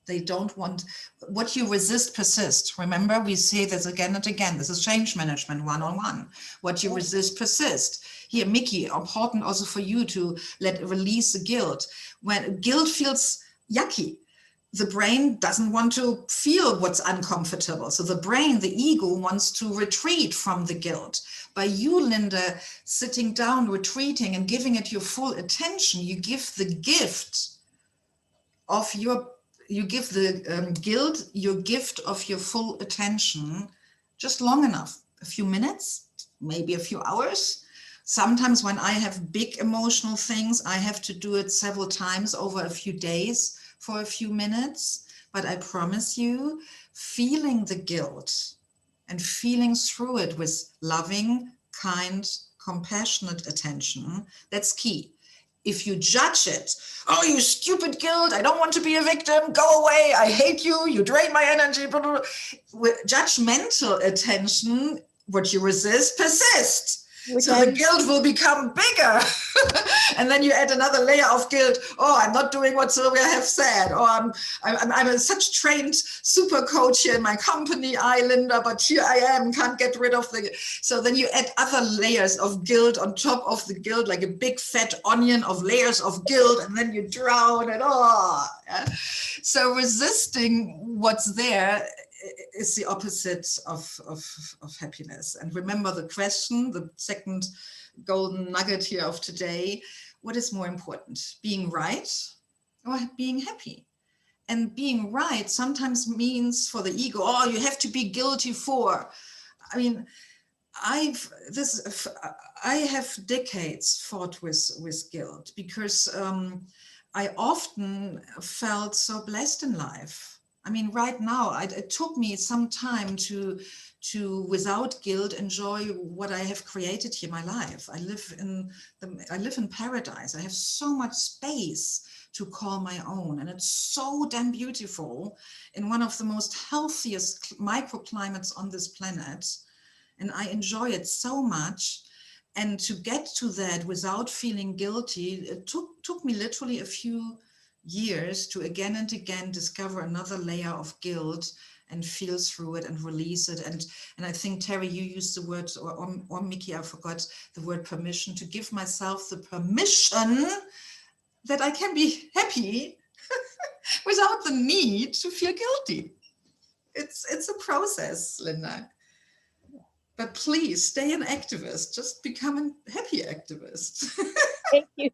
They don't want, what you resist persists. Remember, we say this again and again. This is change management one-on-one. What you resist persists. Here, Mickey, important also for you to release the guilt. When guilt feels yucky, the brain doesn't want to feel what's uncomfortable. So the brain, the ego, wants to retreat from the guilt. By you, Linda, sitting down, retreating, and giving it your full attention, you give the gift of your, you give the guilt your gift of your full attention, just long enough, a few minutes, maybe a few hours. Sometimes when I have big emotional things, I have to do it several times over a few days for a few minutes. But I promise you, feeling the guilt and feeling through it with loving, kind, compassionate attention, that's key. If you judge it, oh, you stupid guilt, I don't want to be a victim, go away, I hate you, you drain my energy, blah, blah, blah. With judgmental attention, what you resist persists. So the guilt will become bigger. And then you add another layer of guilt. Oh, I'm not doing what Sylvia have said. Or I'm a such trained super coach here in my company, Linda, but here I am, can't get rid of the. So then you add other layers of guilt on top of the guilt, like a big fat onion of layers of guilt, and then you drown it. Yeah. So resisting what's there is the opposite of happiness. And remember the question, the second golden nugget here of today, what is more important, being right or being happy? And being right sometimes means for the ego, oh, you have to be guilty for. I mean, I have decades fought with guilt because I often felt so blessed in life. I mean, right now, it took me some time to without guilt, enjoy what I have created here, my life. I live in paradise. I have so much space to call my own. And it's so damn beautiful in one of the most healthiest microclimates on this planet. And I enjoy it so much. And to get to that without feeling guilty, it took me literally a few years to again and again discover another layer of guilt and feel through it and release it. And I think, Terry, you used the word, or Mickey, I forgot the word permission, to give myself the permission that I can be happy without the need to feel guilty. It's a process, Linda. But please stay an activist, just become a happy activist. Thank you.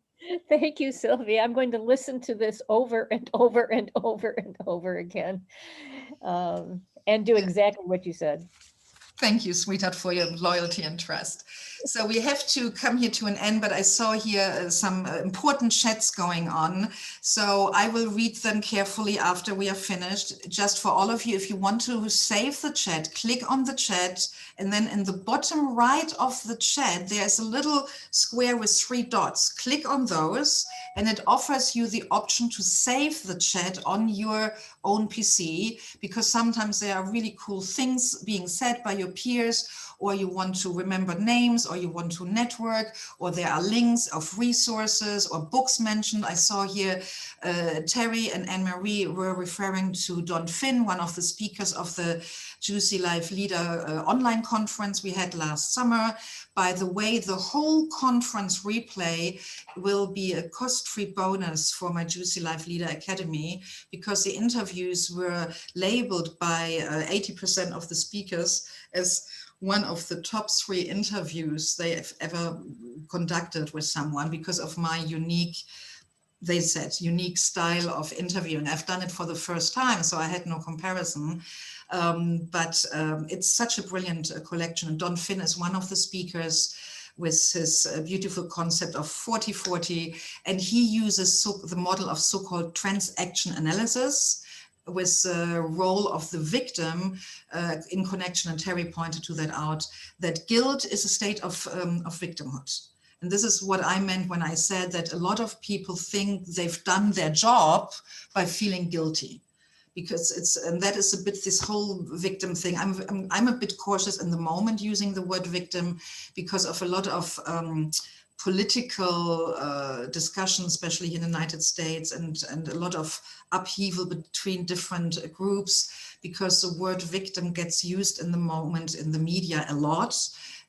Thank you, Sylvia. I'm going to listen to this over and over and over and over again and do exactly what you said. Thank you, sweetheart, for your loyalty and trust. So we have to come here to an end, but I saw here some important chats going on. So I will read them carefully after we are finished. Just for all of you, if you want to save the chat, click on the chat. And then in the bottom right of the chat, there's a little square with 3 dots. Click on those and it offers you the option to save the chat on your own PC, because sometimes there are really cool things being said by your peers, or you want to remember names, or you want to network, or there are links of resources or books mentioned. I saw here Terry and Anne-Marie were referring to Don Finn, one of the speakers of the Juicy Life Leader online conference we had last summer. By the way, the whole conference replay will be a cost-free bonus for my Juicy Life Leader Academy, because the interviews were labeled by 80% of the speakers as one of the top 3 interviews they have ever conducted with someone, because of my unique, they said, unique style of interviewing. I've done it for the first time, so I had no comparison. But it's such a brilliant collection. And Don Finn is one of the speakers with his beautiful concept of 40-40. And he uses the model of so-called transaction analysis with the role of the victim in connection, and Terry pointed to that out, that guilt is a state of victimhood. And this is what I meant when I said that a lot of people think they've done their job by feeling guilty. Because and that is a bit this whole victim thing. I'm a bit cautious in the moment using the word victim because of a lot of political discussion, especially in the United States, and a lot of upheaval between different groups, because the word victim gets used in the moment in the media a lot,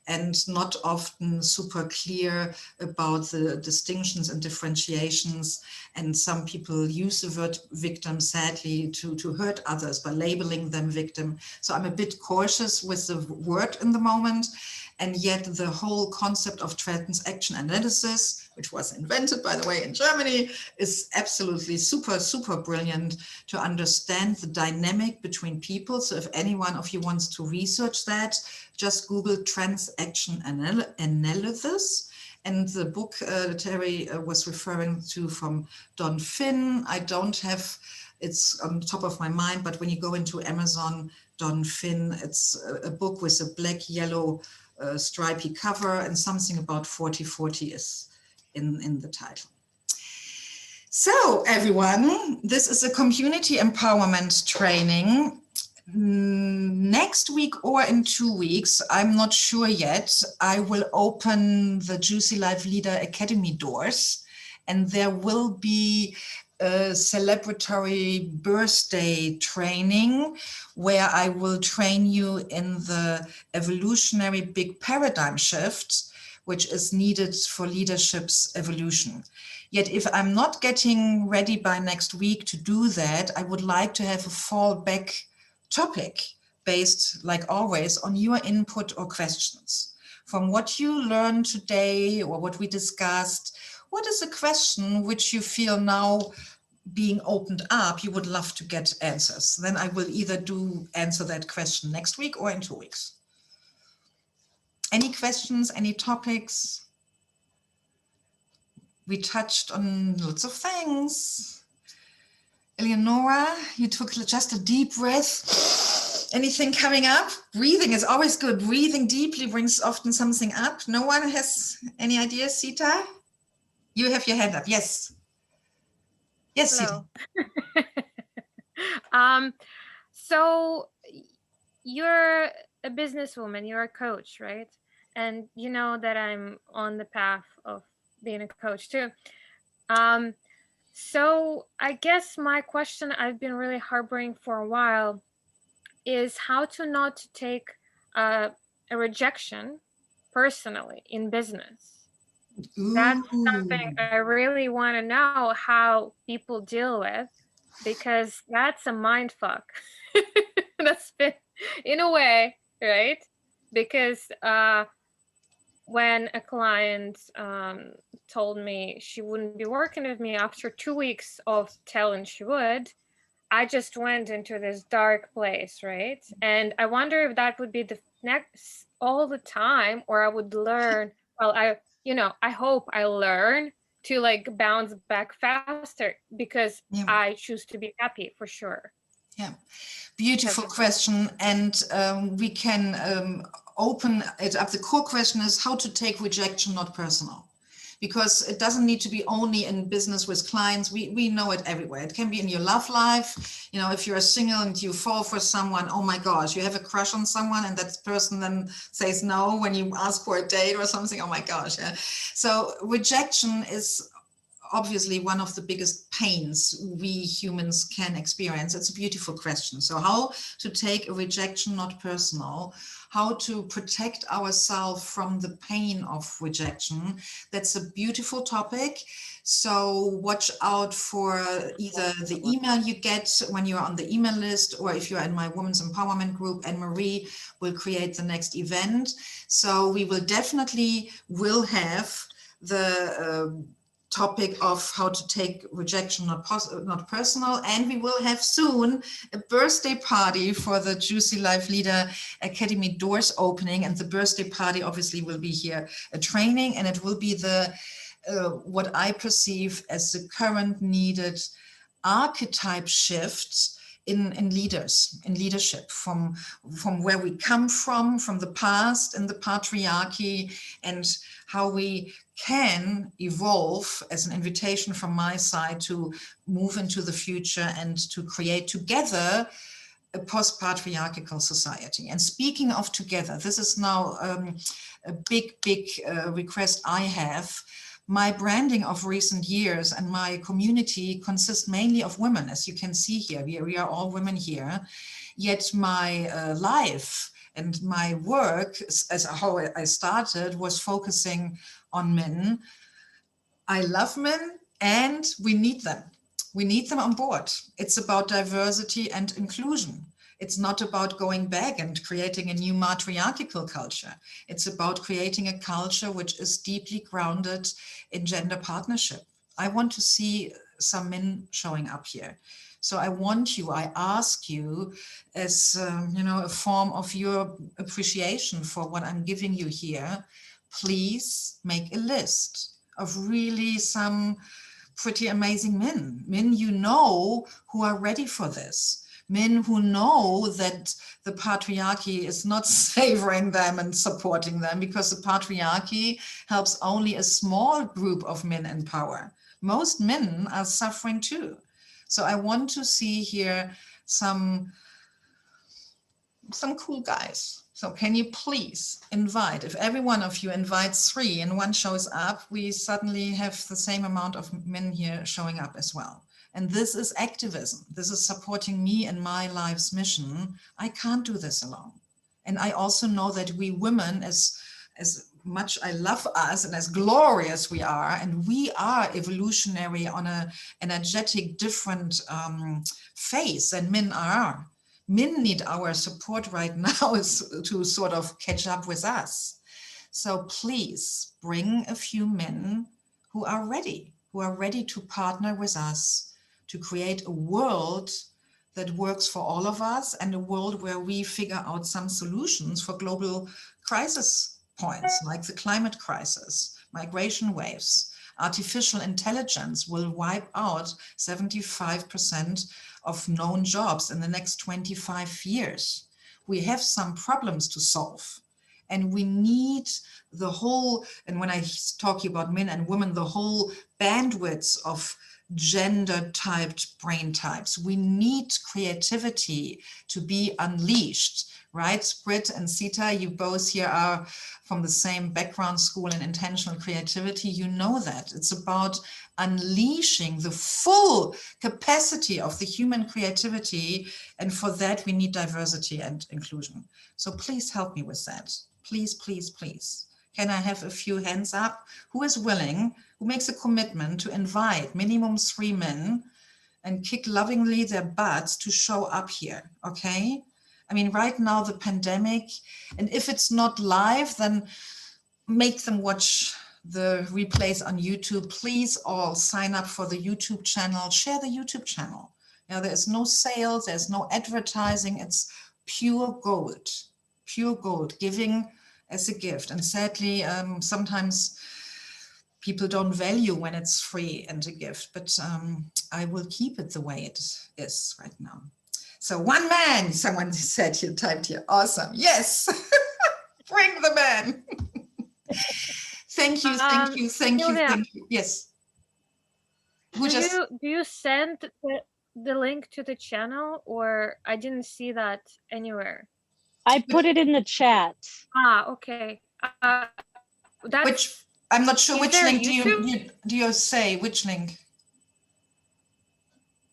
and not often super clear about the distinctions and differentiations. And some people use the word victim, sadly, to hurt others by labeling them victim. So I'm a bit cautious with the word in the moment. And yet the whole concept of transaction analysis, which was invented, by the way, in Germany, is absolutely super, super brilliant to understand the dynamic between people. So if any one of you wants to research that, just Google transaction analysis. And the book Terry was referring to from Don Finn, I don't have, it's on top of my mind, but when you go into Amazon, Don Finn, it's a book with a black, yellow, stripy cover, and something about 40/40 is in the title. So everyone, this is a community empowerment training. Next week or in 2 weeks, I'm not sure yet, I will open the Juicy Life Leader Academy doors, and there will be a celebratory birthday training where I will train you in the evolutionary big paradigm shift, which is needed for leadership's evolution. Yet if I'm not getting ready by next week to do that, I would like to have a fallback topic based, like always, on your input or questions. From what you learned today or what we discussed, what is a question which you feel now being opened up, you would love to get answers? Then I will either answer that question next week or in 2 weeks. Any questions, any topics? We touched on lots of things. Eleonora, you took just a deep breath. Anything coming up? Breathing is always good. Breathing deeply brings often something up. No one has any ideas, Sita? You have your hand up, yes. Yes, Hello. Sita. So you're a businesswoman, you're a coach, right? And you know that I'm on the path of being a coach too. So I guess my question I've been really harboring for a while is how to not take a rejection personally in business. That's something I really want to know how people deal with, because that's a mind fuck. That's been, in a way, right? Because when a client told me she wouldn't be working with me after 2 weeks of telling she would, I just went into this dark place, right? And I wonder if that would be the next all the time, or I would learn. Well, I hope I learn to like bounce back faster, because I choose to be happy for sure. Yeah, beautiful question. And we can open it up. The core question is how to take rejection not personal. Because it doesn't need to be only in business with clients. We know it everywhere. It can be in your love life. You know, if you're single and you fall for someone, oh my gosh, you have a crush on someone and that person then says no when you ask for a date or something. Oh my gosh. Yeah. So rejection is obviously one of the biggest pains we humans can experience. It's a beautiful question. So how to take a rejection not personal, how to protect ourselves from the pain of rejection. That's a beautiful topic. So watch out for either the email you get when you're on the email list, or if you're in my Women's Empowerment group, Anne-Marie will create the next event. So we will definitely have the topic of how to take rejection not personal, and we will have soon a birthday party for the Juicy Life Leader Academy doors opening, and the birthday party obviously will be here a training, and it will be the what I perceive as the current needed archetype shift in leadership, from where we come from the past and the patriarchy, and how we can evolve as an invitation from my side to move into the future and to create together a post-patriarchal society. And speaking of together, this is now a big request I have. My branding of recent years and my community consists mainly of women, as you can see here. We are all women here. Yet my life and my work, as how I started, was focusing on men. I love men and we need them. We need them on board. It's about diversity and inclusion. It's not about going back and creating a new matriarchal culture. It's about creating a culture which is deeply grounded in gender partnership. I want to see some men showing up here. So I ask you as a form of your appreciation for what I'm giving you here, please make a list of really some pretty amazing men you know who are ready for this, men who know that the patriarchy is not savoring them and supporting them, because the patriarchy helps only a small group of men in power. Most men are suffering too. So I want to see here some cool guys. So can you please invite, if every one of you invites 3 and 1 shows up, we suddenly have the same amount of men here showing up as well. And this is activism. This is supporting me in my life's mission. I can't do this alone. And I also know that we women, as much I love us and as glorious we are, and we are evolutionary on an energetic different phase than men are. Men need our support right now to sort of catch up with us. So please bring a few men who are ready to partner with us to create a world that works for all of us, and a world where we figure out some solutions for global crisis points like the climate crisis, migration waves. Artificial intelligence will wipe out 75% of known jobs in the next 25 years. We have some problems to solve, and we need the whole, and when I talk about men and women, the whole bandwidth of gender-typed brain types. We need creativity to be unleashed, right? Britt and Sita, you both here are from the same background school in intentional creativity. You know that. It's about unleashing the full capacity of the human creativity. And for that, we need diversity and inclusion. So please help me with that. Please, please, please. Can I have a few hands up? Who is willing, who makes a commitment to invite minimum 3 men and kick lovingly their butts to show up here, okay? I mean, right now, the pandemic, and if it's not live, then make them watch the replays on YouTube. Please all sign up for the YouTube channel, share the YouTube channel. Now, there's no sales, there's no advertising, it's pure gold, giving as a gift. And sadly, sometimes people don't value when it's free and a gift, but I will keep it the way it is right now. So 1 man, someone said here, typed here, awesome, yes, bring the man. Thank you, thank you, thank you, thank you. Yes. Do you send the link to the channel, or I didn't see that anywhere? I put it in the chat. Ah, okay. Which, I'm not sure which link do you say, which link?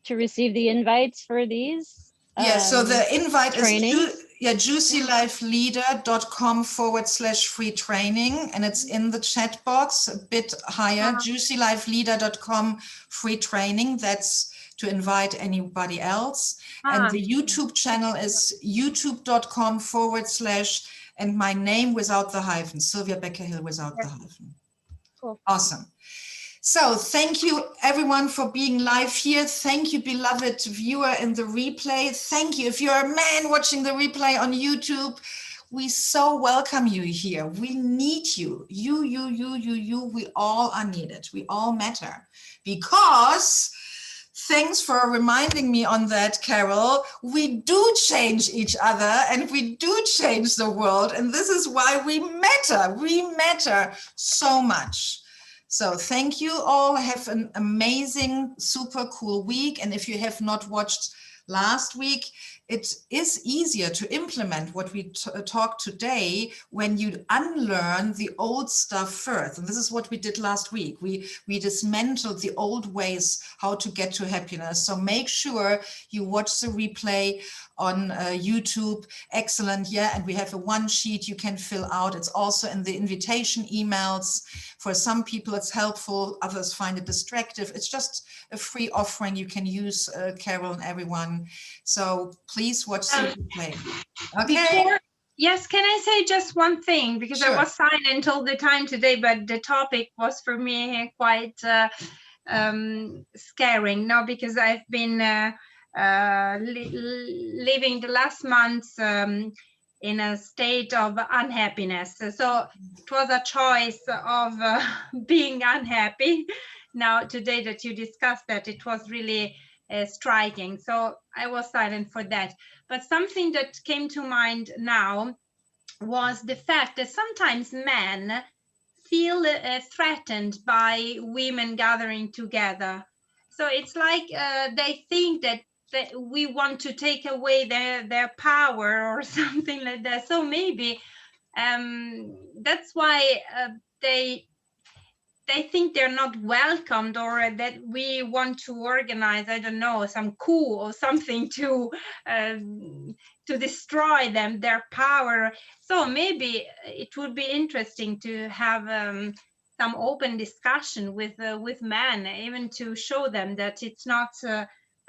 To receive the invites for these? Yeah, so the invite training. is juicylifeleader.com/free training, and it's in the chat box a bit higher, juicylifeleader.com free training. That's to invite anybody else. And the YouTube channel is youtube.com/ and my name without the hyphen, Sylvia Becker-Hill without the hyphen. Cool. Awesome. So thank you everyone for being live here. Thank you, beloved viewer in the replay. Thank you. If you're a man watching the replay on YouTube, we so welcome you here. We need you. You. We all are needed. We all matter. Because, thanks for reminding me on that, Carol, we do change each other and we do change the world. And this is why we matter. We matter so much. So thank you all. Have an amazing, super cool week. And if you have not watched last week, it is easier to implement what we talked today when you unlearn the old stuff first. And this is what we did last week. We dismantled the old ways how to get to happiness. So make sure you watch the replay on YouTube. Excellent. Yeah. And we have a one sheet you can fill out. It's also in the invitation emails. For some people, it's helpful. Others find it distractive. It's just a free offering you can use, Carol and everyone. So please watch the replay. Okay. Yes, can I say just one thing? Because Sure. I was silent all the time today, but the topic was for me quite scaring. No, because I've been living the last months in a state of unhappiness. So it was a choice of being unhappy. Now, today that you discussed that, it was really striking. So I was silent for that. But something that came to mind now was the fact that sometimes men feel threatened by women gathering together. So it's like they think that we want to take away their power or something like that. So maybe that's why they think they're not welcomed, or that we want to organize, I don't know, some coup or something to destroy them, their power. So maybe it would be interesting to have some open discussion with men, even to show them that it's not a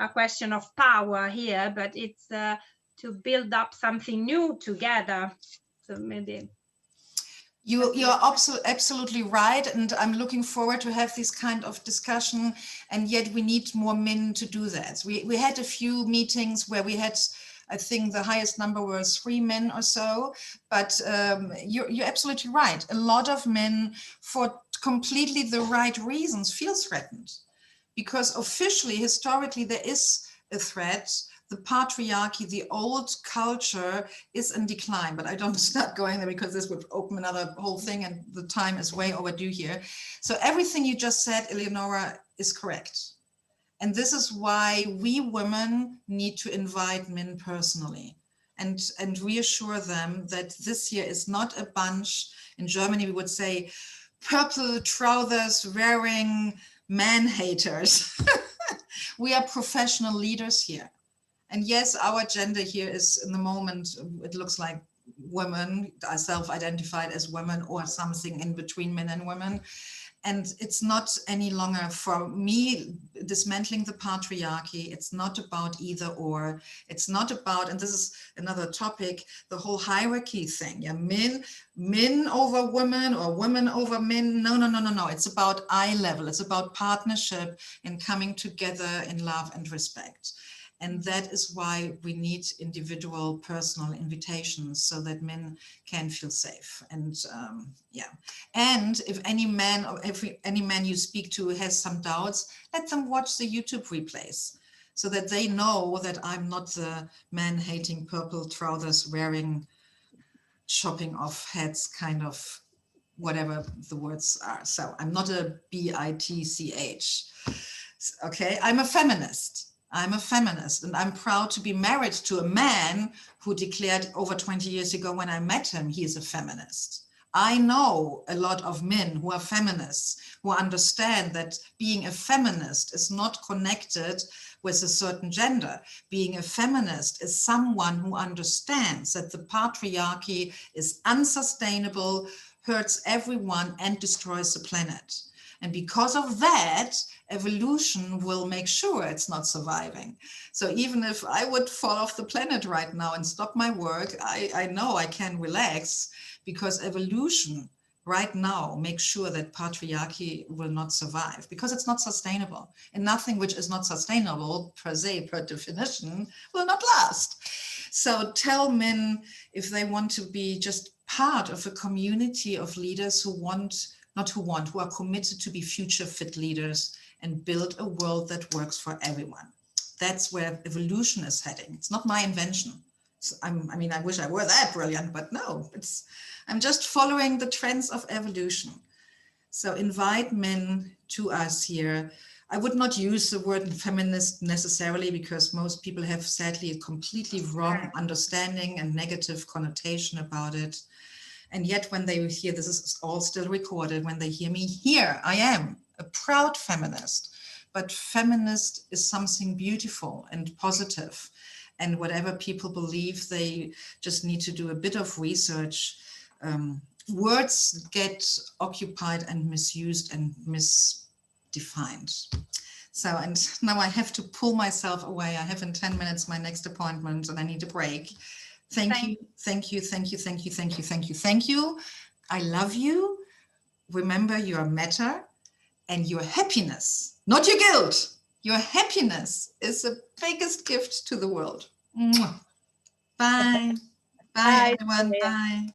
question of power here, but it's to build up something new together. So maybe. You're absolutely right, and I'm looking forward to have this kind of discussion, and yet we need more men to do that. We had a few meetings where we had, I think the highest number was 3 men or so, but you're absolutely right. A lot of men, for completely the right reasons, feel threatened, because officially, historically, there is a threat. The patriarchy, the old culture is in decline, but I don't start going there because this would open another whole thing and the time is way overdue here. So everything you just said, Eleonora, is correct. And this is why we women need to invite men personally and reassure them that this year is not a bunch. In Germany, we would say purple trousers wearing man haters. We are professional leaders here. And yes, our gender here is, in the moment, it looks like women are self-identified as women or something in between men and women. And it's not any longer, for me, dismantling the patriarchy. It's not about either or. It's not about, and this is another topic, the whole hierarchy thing. Yeah, men over women or women over men. No. It's about eye level. It's about partnership and coming together in love and respect. And that is why we need individual personal invitations so that men can feel safe. And yeah, and if any man or any man you speak to has some doubts, let them watch the YouTube replays so that they know that I'm not the man-hating, purple trousers wearing, chopping off heads kind of whatever the words are. So I'm not a bitch. Okay, I'm a feminist. I'm a feminist, and I'm proud to be married to a man who declared over 20 years ago when I met him, he is a feminist. I know a lot of men who are feminists, who understand that being a feminist is not connected with a certain gender. Being a feminist is someone who understands that the patriarchy is unsustainable, hurts everyone, and destroys the planet. And because of that, evolution will make sure it's not surviving. So even if I would fall off the planet right now and stop my work, I know I can relax, because evolution right now makes sure that patriarchy will not survive, because it's not sustainable. And nothing which is not sustainable per se, per definition, will not last. So tell men, if they want to be just part of a community of leaders who are committed to be future fit leaders and build a world that works for everyone. That's where evolution is heading. It's not my invention. I mean, I wish I were that brilliant, but no, I'm just following the trends of evolution. So invite men to us here. I would not use the word feminist necessarily, because most people have sadly a completely wrong understanding and negative connotation about it. And yet when they hear, this is all still recorded, when they hear me here, I am a proud feminist. But feminist is something beautiful and positive. And whatever people believe, they just need to do a bit of research. Words get occupied and misused and misdefined. So, and now I have to pull myself away. I have in 10 minutes my next appointment and I need a break. Thank you, thank you, thank you, thank you, thank you, thank you, thank you. I love you. Remember your matter and your happiness, not your guilt. Your happiness is the biggest gift to the world. Mwah. Bye. Bye, everyone. Bye.